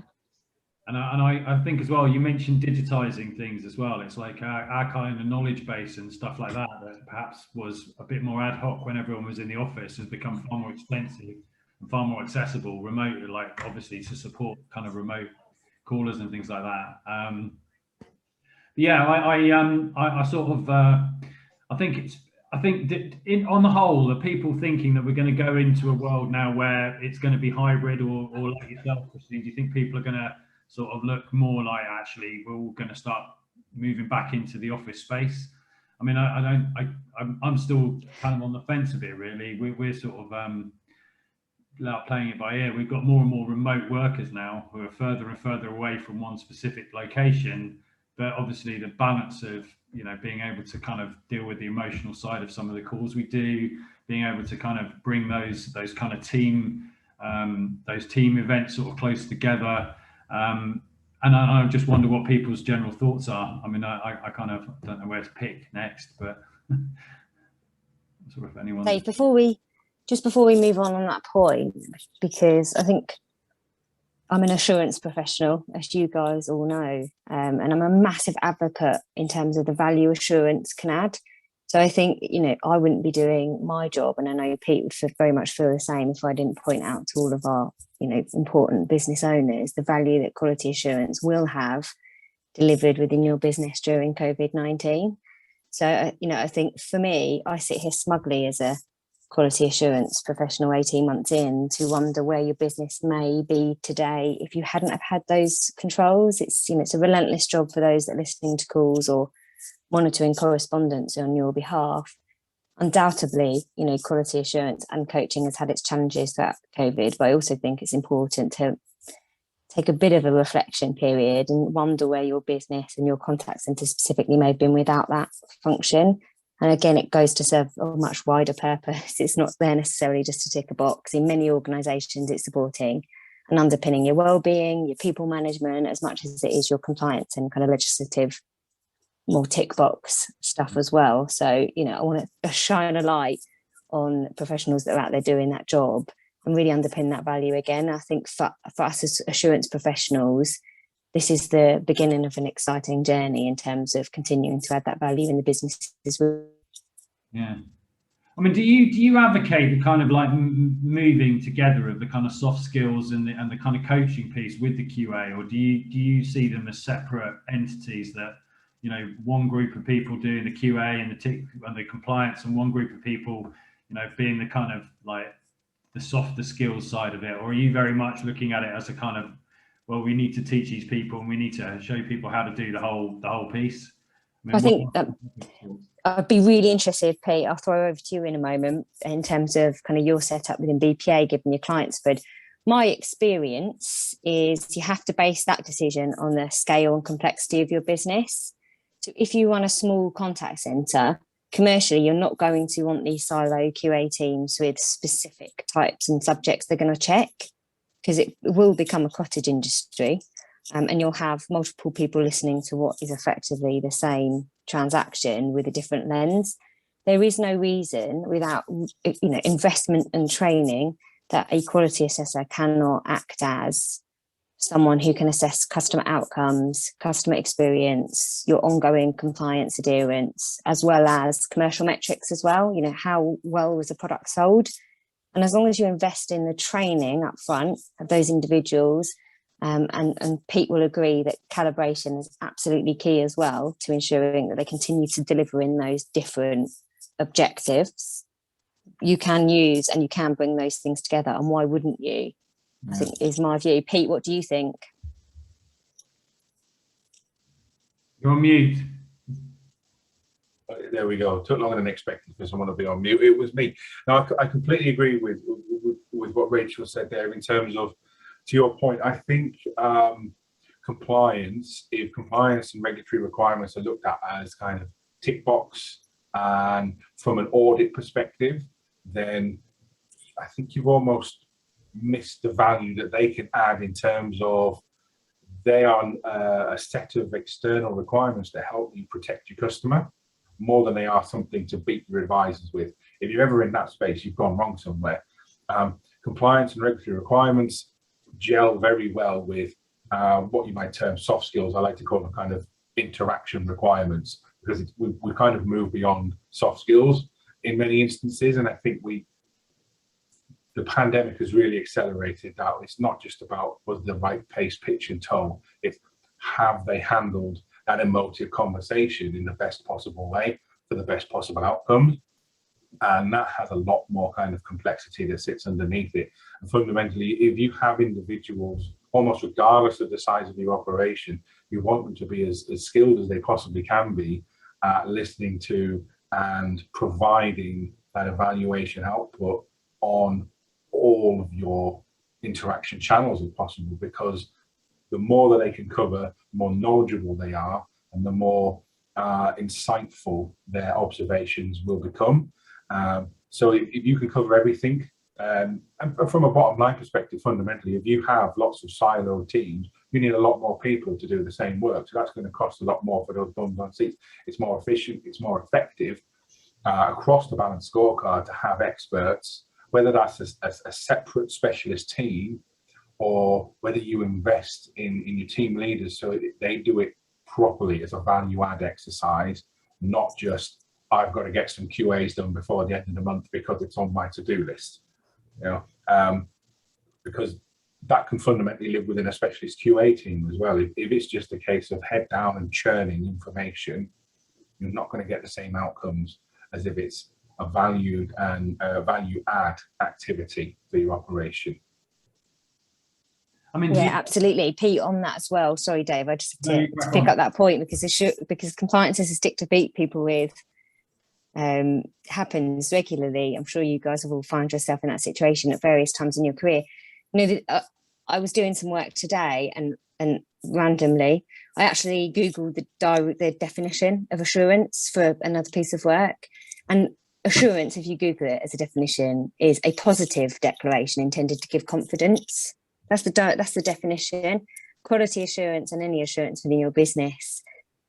And I think as well, you mentioned digitizing things as well. It's like our kind of knowledge base and stuff like that perhaps was a bit more ad hoc when everyone was in the office has become far more expensive and far more accessible remotely, like obviously to support kind of remote callers and things like that. Yeah, I sort of I think that on the whole, the people thinking that we're going to go into a world now where it's going to be hybrid or like yourself, Christine, do you think people are going to sort of look more like actually we're all going to start moving back into the office space? I mean, I'm still kind of on the fence a bit, really. We're sort of playing it by ear. We've got more and more remote workers now who are further and further away from one specific location. But obviously the balance of, you know, being able to kind of deal with the emotional side of some of the calls we do, being able to kind of bring those kind of team events sort of close together. And I just wonder what people's general thoughts are. I mean, I kind of don't know where to pick next, but sort of anyone. Dave, before we move on that point, because I think I'm an assurance professional, as you guys all know, and I'm a massive advocate in terms of the value assurance can add. So I think, you know, I wouldn't be doing my job, and I know Pete would very much feel the same if I didn't point out to all of our, you know, important business owners the value that quality assurance will have delivered within your business during COVID-19. So, you know, I think for me, I sit here smugly as a quality assurance professional 18 months in to wonder where your business may be today if you hadn't have had those controls. It's, you know, it's a relentless job for those that are listening to calls or monitoring correspondence on your behalf. Undoubtedly, you know, quality assurance and coaching has had its challenges throughout COVID, but I also think it's important to take a bit of a reflection period and wonder where your business and your contact centre specifically may have been without that function. And again, it goes to serve a much wider purpose. It's not there necessarily just to tick a box. In many organisations, it's supporting and underpinning your well-being, your people management, as much as it is your compliance and kind of legislative, more tick box stuff as well. So, you know, I want to shine a light on professionals that are out there doing that job and really underpin that value again. I think for us as assurance professionals, this is the beginning of an exciting journey in terms of continuing to add that value in the businesses. Yeah. I mean, do you advocate the kind of like moving together of the kind of soft skills and the kind of coaching piece with the QA, or do you see them as separate entities that, you know, one group of people doing the QA and the compliance, and one group of people, you know, being the kind of like the softer skills side of it? Or are you very much looking at it as a kind of, well, we need to teach these people and we need to show people how to do the whole piece? I think that I'd be really interested, Pete, I'll throw over to you in a moment in terms of kind of your setup within BPA, given your clients. But my experience is you have to base that decision on the scale and complexity of your business. So if you run a small contact centre, commercially, you're not going to want these silo QA teams with specific types and subjects they're going to check, because it will become a cottage industry. And you'll have multiple people listening to what is effectively the same transaction with a different lens. There is no reason without, you know, investment and training that a quality assessor cannot act as someone who can assess customer outcomes, customer experience, your ongoing compliance adherence, as well as commercial metrics as well. You know, how well was a product sold? And as long as you invest in the training up front of those individuals, and Pete will agree that calibration is absolutely key as well to ensuring that they continue to deliver in those different objectives, you can use and you can bring those things together. And why wouldn't you? Yeah. I think is my view. Pete, what do you think? You're on mute. There we go. Took longer than expected for someone to be on mute. It was me. Now, I completely agree with what Rachel said there in terms of, to your point, I think compliance, if compliance and regulatory requirements are looked at as kind of tick box and from an audit perspective, then I think you've almost missed the value that they can add in terms of they are a set of external requirements to help you protect your customer more than they are something to beat your advisors with. if you're ever in that space, you've gone wrong somewhere. Compliance and regulatory requirements gel very well with what you might term soft skills. I like to call them kind of interaction requirements, because we kind of moved beyond soft skills in many instances, and I think the pandemic has really accelerated that. It's not just about was the right pace, pitch and tone, it's have they handled that emotive conversation in the best possible way for the best possible outcomes. And that has a lot more kind of complexity that sits underneath it. And fundamentally, if you have individuals, almost regardless of the size of your operation, you want them to be as skilled as they possibly can be at listening to and providing that evaluation output on all of your interaction channels if possible, because the more that they can cover, the more knowledgeable they are, and the more insightful their observations will become. So if you can cover everything, and from a bottom line perspective, fundamentally, if you have lots of siloed teams, you need a lot more people to do the same work. So that's going to cost a lot more for those bums on seats. It's more efficient, it's more effective across the balanced scorecard to have experts, whether that's a separate specialist team or whether you invest in your team leaders so they do it properly as a value add exercise, not just I've got to get some QAs done before the end of the month because it's on my to-do list. You know, because that can fundamentally live within a specialist QA team as well. If it's just a case of head down and churning information, you're not going to get the same outcomes as if it's a valued and value add activity for your operation. I mean, yeah, absolutely. Pete, on that as well. Sorry, Dave, I just to pick up that point because compliance is a stick to beat people with. Happens regularly. I'm sure you guys have all found yourself in that situation at various times in your career. You know, I was doing some work today, and randomly, I actually Googled the definition of assurance for another piece of work. And assurance, if you Google it as a definition, is a positive declaration intended to give confidence. That's the definition. Quality assurance and any assurance within your business,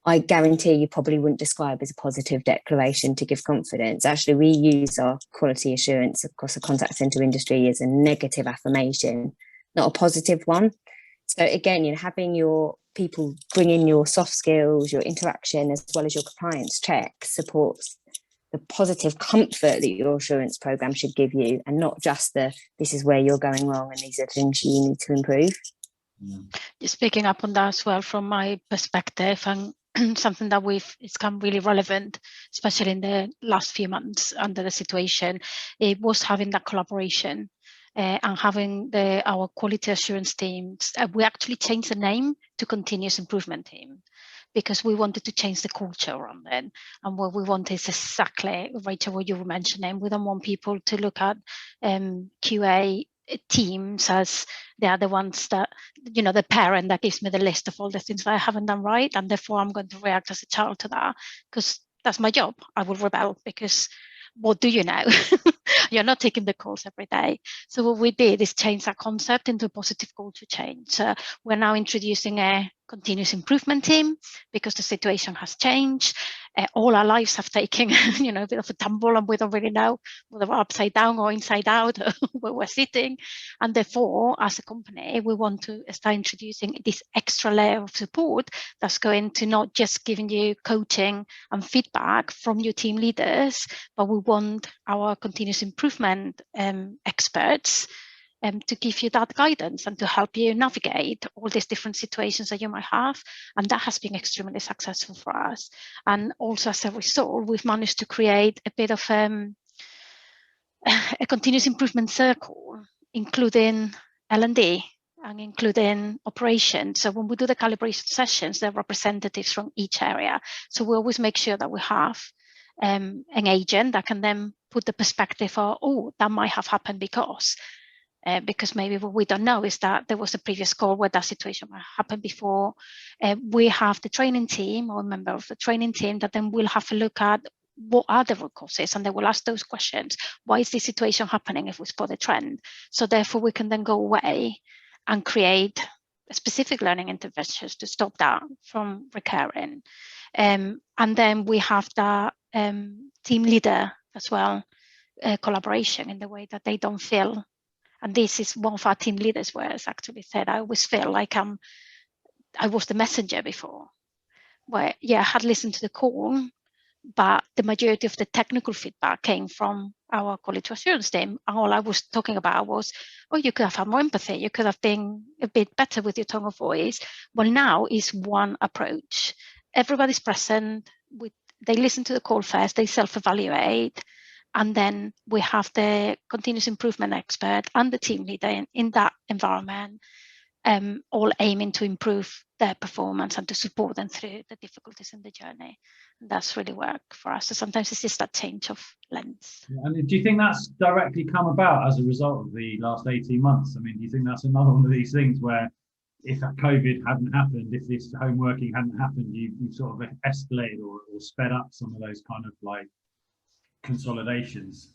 I guarantee you probably wouldn't describe as a positive declaration to give confidence. Actually, we use our quality assurance across the contact center industry as a negative affirmation, not a positive one. So again, you know, having your people bring in your soft skills, your interaction, as well as your compliance checks supports the positive comfort that your assurance program should give you, and not just this is where you're going wrong and these are things you need to improve. Just picking up on that as well from my perspective, and something that it's become really relevant, especially in the last few months under the situation, it was having that collaboration and having our quality assurance teams. We actually changed the name to continuous improvement team because we wanted to change the culture around it. And what we want is exactly, Rachel, what you were mentioning. We don't want people to look at QA teams as they are the ones that, you know, the parent that gives me the list of all the things that I haven't done right, and therefore I'm going to react as a child to that because that's my job. I will rebel because what do you know? You're not taking the calls every day. So what we did is change that concept into a positive culture change. We're now introducing a continuous improvement team because the situation has changed. All our lives have taken, you know, a bit of a tumble, and we don't really know whether we're upside down or inside out where we're sitting. And therefore, as a company, we want to start introducing this extra layer of support that's going to not just giving you coaching and feedback from your team leaders, but we want our continuous improvement experts to give you that guidance and to help you navigate all these different situations that you might have. And that has been extremely successful for us. And also as a result, we've managed to create a bit of a continuous improvement circle, including L&D and including operations. So when we do the calibration sessions, there are representatives from each area. So we always make sure that we have an agent that can then put the perspective of, oh, that might have happened because maybe what we don't know is that there was a previous call where that situation might happen before. We have the training team or a member of the training team that then will have a look at what are the root causes, and they will ask those questions. Why is this situation happening if we spot a trend? So therefore we can then go away and create specific learning interventions to stop that from recurring. And then we have the team leader as well, collaboration in the way that they don't feel. And this is one of our team leaders was actually said, I always feel like I was the messenger before, where, yeah, I had listened to the call, but the majority of the technical feedback came from our quality assurance team. And all I was talking about was, oh, you could have had more empathy. You could have been a bit better with your tone of voice. Well, now is one approach. Everybody's present. They listen to the call first. They self-evaluate. And then we have the continuous improvement expert and the team leader in that environment, all aiming to improve their performance and to support them through the difficulties in the journey. And that's really worked for us. So sometimes it's just that change of lens. And do you think that's directly come about as a result of the last 18 months? I mean, do you think that's another one of these things where if that COVID hadn't happened, if this home working hadn't happened, you sort of escalated or sped up some of those kind of like consolidations?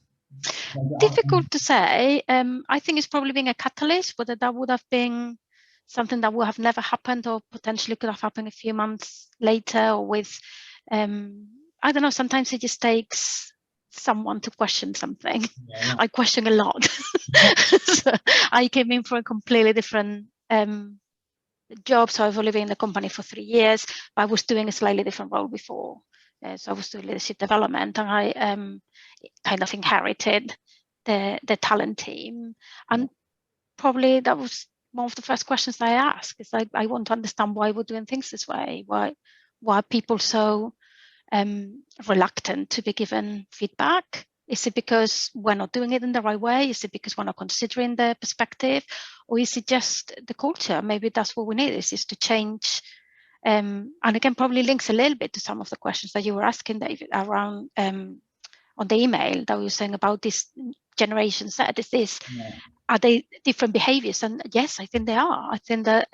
Difficult to say. I think it's probably been a catalyst, whether that would have been something that would have never happened or potentially could have happened a few months later, or with, I don't know, sometimes it just takes someone to question something. Yeah. I question a lot. So I came in for a completely different job. So I've only been in the company for 3 years, but I was doing a slightly different role before. So I was doing leadership development, and I kind of inherited the talent team. And probably that was one of the first questions I asked, is I want to understand why we're doing things this way. Why are people so reluctant to be given feedback? Is it because we're not doing it in the right way? Is it because we're not considering the perspective? Or is it just the culture? Maybe that's what we need, is to change. And again, probably links a little bit to some of the questions that you were asking, David, around on the email that we were saying about this generation Z. Are they different behaviors? And yes, I think they are. I think that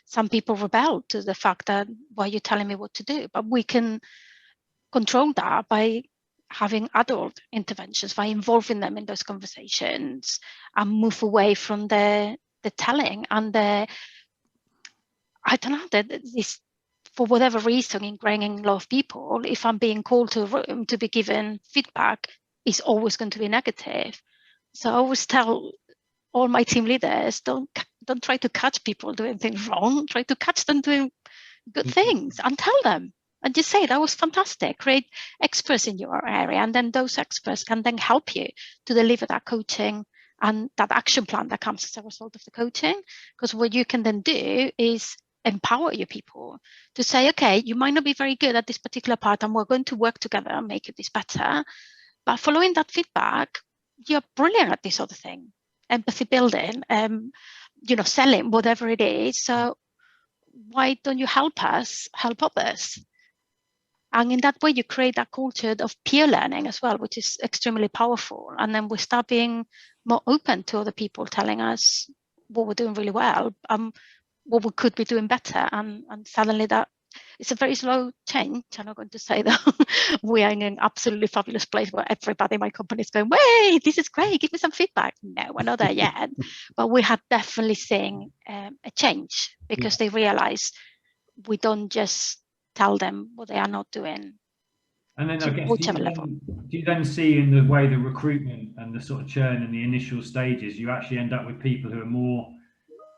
some people rebel to the fact that, why are you telling me what to do? But we can control that by having adult interventions, by involving them in those conversations, and move away from the telling and the, I don't know, that this, for whatever reason, ingrained in a lot of people, if I'm being called to a room to be given feedback, it's always going to be negative. So I always tell all my team leaders, don't try to catch people doing things wrong. Try to catch them doing good things and tell them. And just say, that was fantastic. Create experts in your area. And then those experts can then help you to deliver that coaching and that action plan that comes as a result of the coaching. Because what you can then do is empower your people to say, okay, you might not be very good at this particular part, and we're going to work together and make this better. But following that feedback, you're brilliant at this other thing. Empathy building, selling, whatever it is. So why don't you help us help others? And in that way, you create that culture of peer learning as well, which is extremely powerful. And then we start being more open to other people telling us what we're doing really well, what we could be doing better. And suddenly that it's a very slow change. I'm not going to say that we are in an absolutely fabulous place where everybody in my company is going, wait, this is great, give me some feedback. No, we're not there yet. But we have definitely seen a change, because they realize we don't just tell them what they are not doing. And then I guess, do you then see in the way the recruitment and the sort of churn in the initial stages, you actually end up with people who are more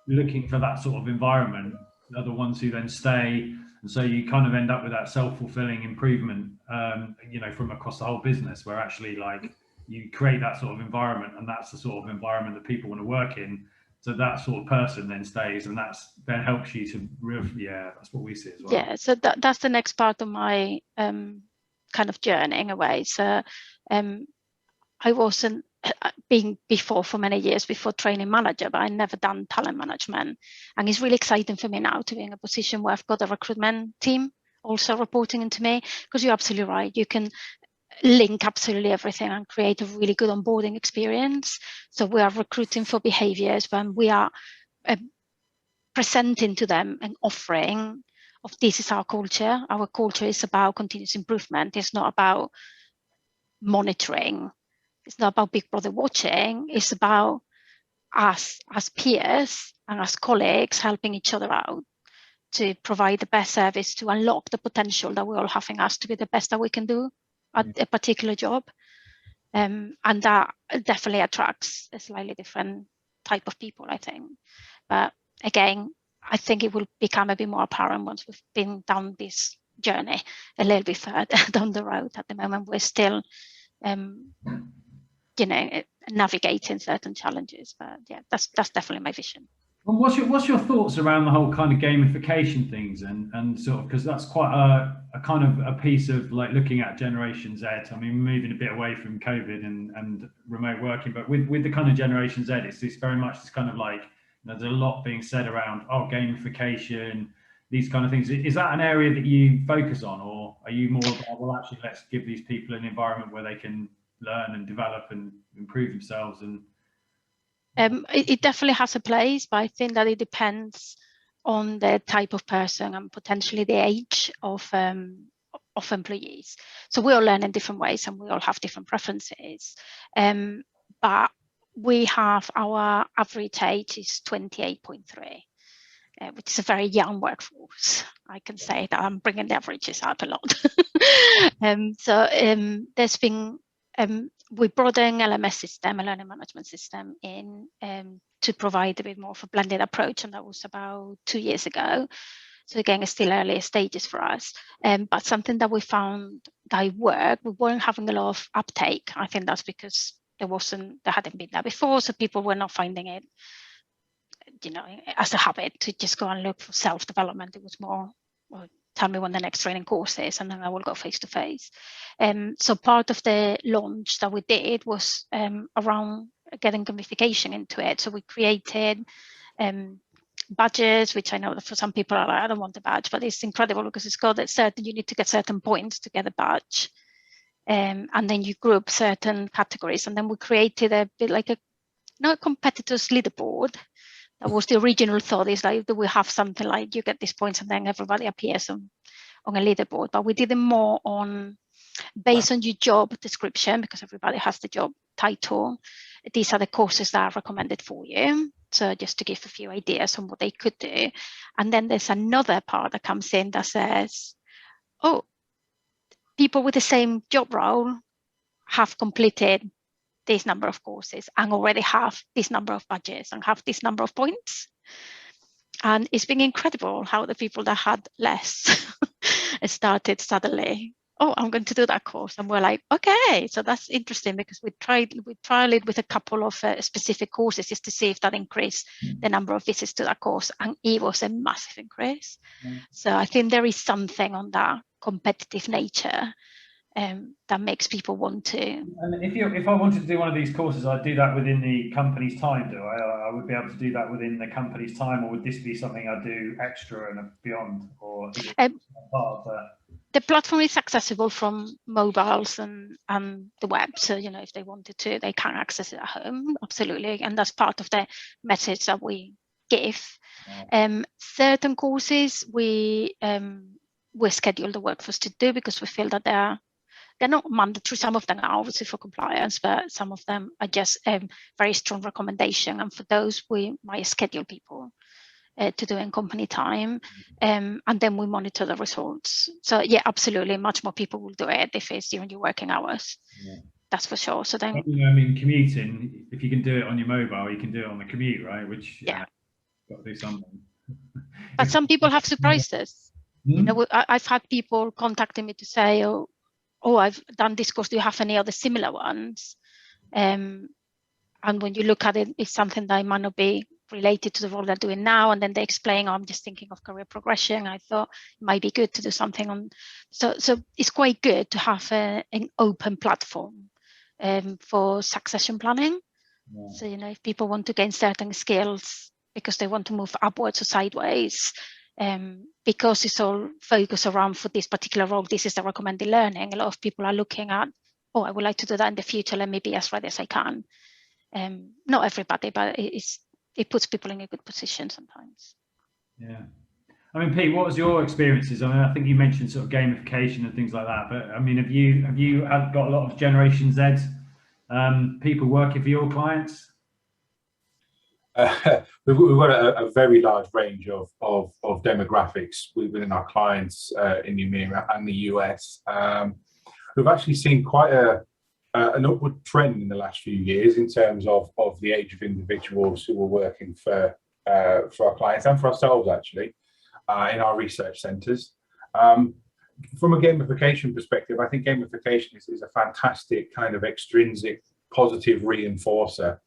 looking for that sort of environment, are the ones who then stay, and so you kind of end up with that self-fulfilling improvement, from across the whole business, where actually like you create that sort of environment, and that's the sort of environment that people want to work in. So that sort of person then stays, and that's then helps you to that's what we see as well. Yeah, so that's the next part of my kind of journey in a way. So I wasn't being before for many years before training manager, but I never done talent management. And it's really exciting for me now to be in a position where I've got a recruitment team also reporting into me, because you're absolutely right. You can link absolutely everything and create a really good onboarding experience. So we are recruiting for behaviors when we are presenting to them and offering of, this is our culture. Our culture is about continuous improvement. It's not about monitoring. It's not about Big Brother watching. It's about us as peers and as colleagues helping each other out to provide the best service, to unlock the potential that we all have in us to be the best that we can do at a particular job. And that definitely attracts a slightly different type of people, I think. But again, I think it will become a bit more apparent once we've been down this journey a little bit further down the road. At the moment, we're still, you know, navigating certain challenges. But yeah, that's definitely my vision. Well, what's your thoughts around the whole kind of gamification things and sort of, because that's quite a kind of a piece of like looking at Generation Z. I mean, moving a bit away from COVID and remote working, but with the kind of Generation Z, it's very much this kind of like, there's a lot being said around, oh, gamification, these kind of things. Is that an area that you focus on, or are you more about, well, actually, let's give these people an environment where they can learn and develop and improve themselves? And it definitely has a place, but I think that it depends on the type of person and potentially the age of employees. So we all learn in different ways and we all have different preferences. But we have our average age is 28.3. Which is a very young workforce. I can say that I'm bringing the averages up a lot. There's been, we brought an LMS system, a learning management system, in to provide a bit more of a blended approach, and that was about 2 years ago. So again, it's still early stages for us, but something that we found that worked. We weren't having a lot of uptake. I think that's because there hadn't been that before, so people were not finding it, you know, as a habit to just go and look for self-development. It was more, well, tell me when the next training course is, and then I will go face to face. So part of the launch that we did was around getting gamification into it. So we created badges, which I know that for some people are like, I don't want a badge, but it's incredible because it's got that certain, you need to get certain points to get a badge. And then you group certain categories, and then we created a bit like not a competitors leaderboard. That was the original thought, is like, do we have something like you get these points and then everybody appears on a leaderboard? But we did it more on based on your job description, because everybody has the job title. These are the courses that are recommended for you. So just to give a few ideas on what they could do. And then there's another part that comes in that says, oh, people with the same job role have completed this number of courses and already have this number of badges and have this number of points. And it's been incredible how the people that had less started suddenly, oh, I'm going to do that course. And we're like, okay, so that's interesting, because we tried it with a couple of specific courses just to see if that increased the number of visits to that course. And it was a massive increase. So I think there is something on that competitive nature that makes people want to. And if I wanted to do one of these courses, I'd do that within the company's time, do I? I would be able to do that within the company's time, or would this be something I do extra and beyond? Or is it part of the platform is accessible from mobiles and the web. So, you know, if they wanted to, they can access it at home, absolutely. And that's part of the message that we give. Certain courses we schedule the workforce to do, because we feel that they're not mandatory. Some of them are obviously for compliance, but some of them are just very strong recommendation. And for those, we might schedule people to do in company time, and then we monitor the results. So yeah, absolutely, much more people will do it if it's during your working hours. Yeah. That's for sure. So then, I mean, commuting, if you can do it on your mobile, you can do it on the commute, right? Which got to do something. But some people have surprised us. You know, I've had people contacting me to say, oh, I've done this course. Do you have any other similar ones? And when you look at it, it's something that might not be related to the role they're doing now. And then they explain, oh, I'm just thinking of career progression. I thought it might be good to do something on. So it's quite good to have an open platform for succession planning. Yeah. So, you know, if people want to gain certain skills because they want to move upwards or sideways, because it's all focused around for this particular role, this is the recommended learning. A lot of people are looking at, oh, I would like to do that in the future. Let me be as ready as I can. Not everybody, but it puts people in a good position sometimes. Yeah. I mean, Pete, what was your experiences? I mean, I think you mentioned sort of gamification and things like that, but I mean, have you got a lot of Generation Z people working for your clients? We've got a very large range of demographics within our clients in the EMEA and the US. We've actually seen quite a an upward trend in the last few years in terms of the age of individuals who are working for our clients and for ourselves, actually, in our research centres. From a gamification perspective, I think gamification is a fantastic kind of extrinsic positive reinforcer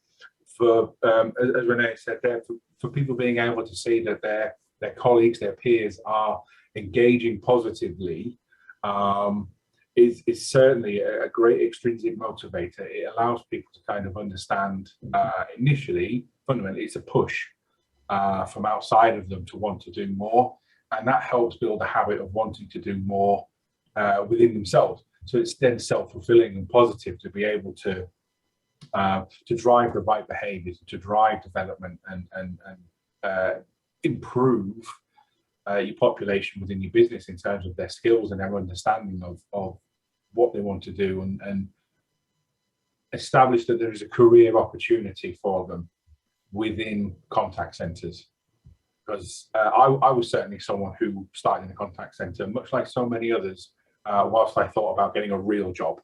for, as Rene said there, for people being able to see that their colleagues, their peers are engaging positively. Is certainly a great extrinsic motivator. It allows people to kind of understand initially, fundamentally, it's a push from outside of them to want to do more. And that helps build a habit of wanting to do more within themselves. So it's then self-fulfilling and positive to be able to drive the right behaviors, to drive development and improve your population within your business in terms of their skills and their understanding of what they want to do, and establish that there is a career opportunity for them within contact centres. Because I was certainly someone who started in the contact centre, much like so many others, whilst I thought about getting a real job.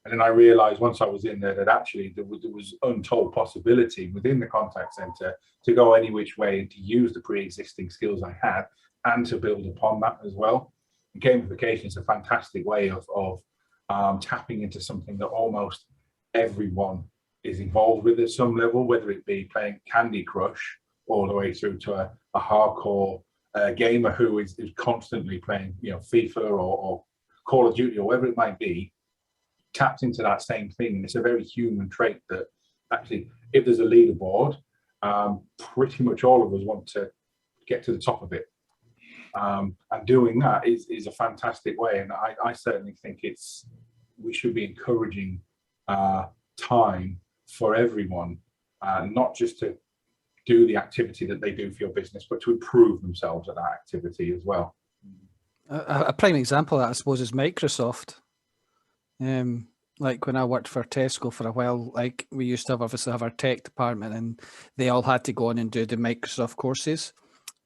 And then I realised once I was in there that actually there was untold possibility within the contact centre to go any which way and to use the pre-existing skills I had and to build upon that as well. And gamification is a fantastic way of tapping into something that almost everyone is involved with at some level, whether it be playing Candy Crush all the way through to a hardcore gamer who is constantly playing, FIFA or Call of Duty or whatever it might be, taps into that same thing. And it's a very human trait that actually, if there's a leaderboard, pretty much all of us want to get to the top of it. And doing that is a fantastic way. And I certainly think we should be encouraging time for everyone, not just to do the activity that they do for your business, but to improve themselves at that activity as well. A prime example of that, I suppose, is Microsoft. Like when I worked for Tesco for a while, like we used to obviously have our tech department and they all had to go on and do the Microsoft courses.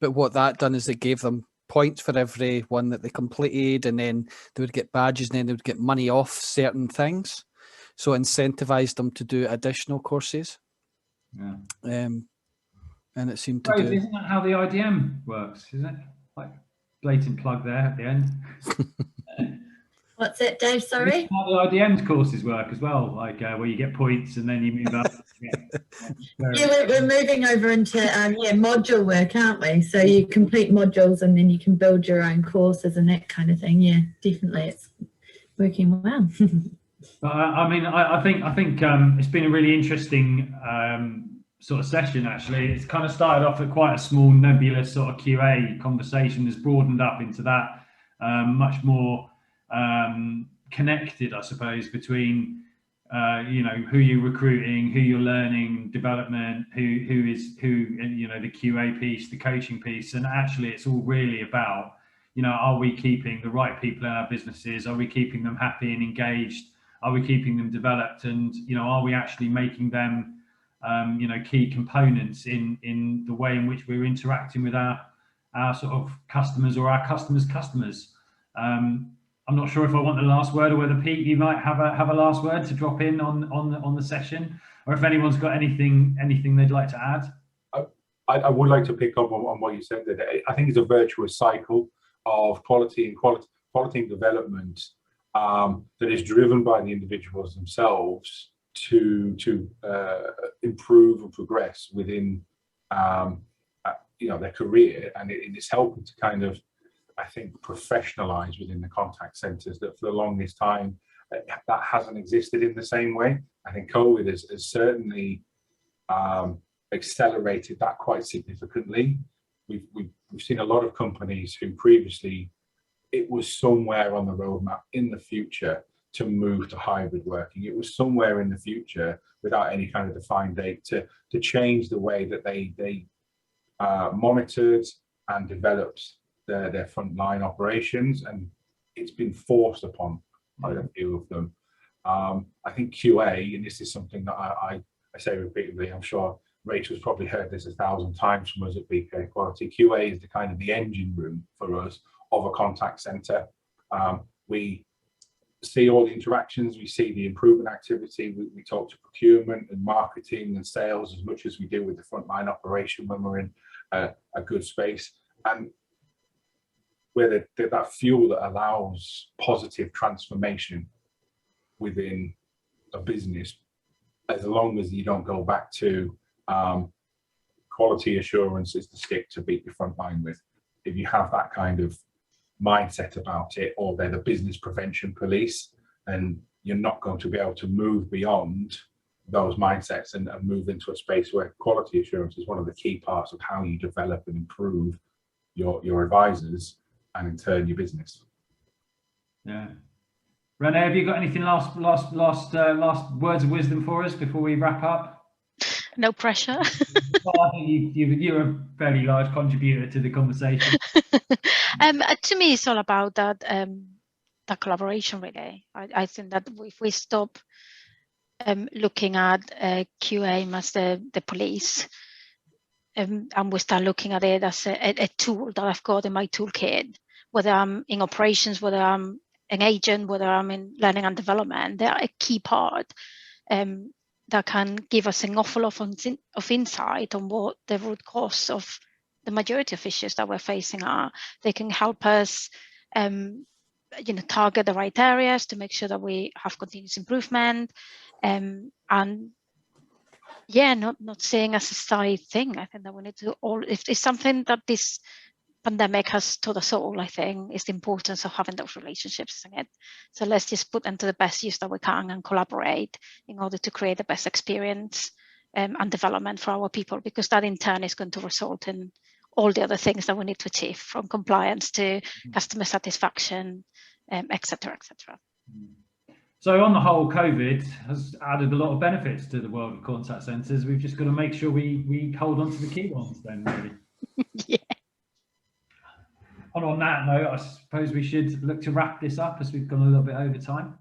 But what that done is they gave them points for every one that they completed, and then they would get badges, and then they would get money off certain things. So incentivized them to do additional courses. Yeah. And it seemed to Isn't that how the IDM works? Isn't it? Like blatant plug there at the end. What's it, Dave? Sorry? How the IDM courses work as well, like where you get points and then you move up. Yeah, we're moving over into module work, aren't we? So you complete modules and then you can build your own courses and that kind of thing. Yeah, definitely, it's working well. I mean, I think it's been a really interesting sort of session. Actually, it's kind of started off at quite a small, nebulous sort of QA conversation. Has broadened up into that much more connected, I suppose, between who you're recruiting, who you're learning, development, who the QA piece, the coaching piece, and actually it's all really about, are we keeping the right people in our businesses? Are we keeping them happy and engaged? Are we keeping them developed? And are we actually making them key components in the way in which we're interacting with our sort of customers or our customers' customers? I'm not sure if I want the last word, or whether Pete, you might have a last word to drop in on the session, or if anyone's got anything they'd like to add. I would like to pick up on what you said there. I think it's a virtuous cycle of quality and development that is driven by the individuals themselves to improve and progress within their career, and it is helping to kind of, I think, professionalize within the contact centres that for the longest time that hasn't existed in the same way. I think COVID has certainly accelerated that quite significantly. We've seen a lot of companies who previously it was somewhere on the roadmap in the future to move to hybrid working. It was somewhere in the future without any kind of defined date to change the way that they monitored and developed their frontline operations, and it's been forced upon by a few of them. I think QA, and this is something that I say repeatedly, I'm sure Rachel's probably heard this 1,000 times from us at BPA Quality. QA is the kind of the engine room for us of a contact centre. We see all the interactions, we see the improvement activity, we talk to procurement and marketing and sales as much as we do with the frontline operation when we're in a good space. And where that fuel that allows positive transformation within a business, as long as you don't go back to quality assurance is the stick to beat your frontline with. If you have that kind of mindset about it, or they're the business prevention police, and you're not going to be able to move beyond those mindsets and move into a space where quality assurance is one of the key parts of how you develop and improve your advisors and in turn your business. Yeah. Rene, have you got anything last words of wisdom for us before we wrap up? No pressure. Well, I think you're a fairly large contributor to the conversation. To me, it's all about that that collaboration. Really, I think that if we stop looking at QA as the police, and we start looking at it as a tool that I've got in my toolkit, whether I'm in operations, whether I'm an agent, whether I'm in learning and development, they are a key part that can give us an awful lot of insight on what the root cause of the majority of issues that we're facing are. They can help us target the right areas to make sure that we have continuous improvement, and yeah, not seeing as a side thing. I think that we need to all, if it's something that this pandemic has taught us all, I think, is the importance of having those relationships in it. So let's just put them to the best use that we can and collaborate in order to create the best experience and development for our people, because that in turn is going to result in all the other things that we need to achieve, from compliance to customer satisfaction, et cetera, et cetera. So on the whole, COVID has added a lot of benefits to the world of contact centres. We've just got to make sure we hold on to the key ones then, really. Yeah. And on that note, I suppose we should look to wrap this up as we've gone a little bit over time.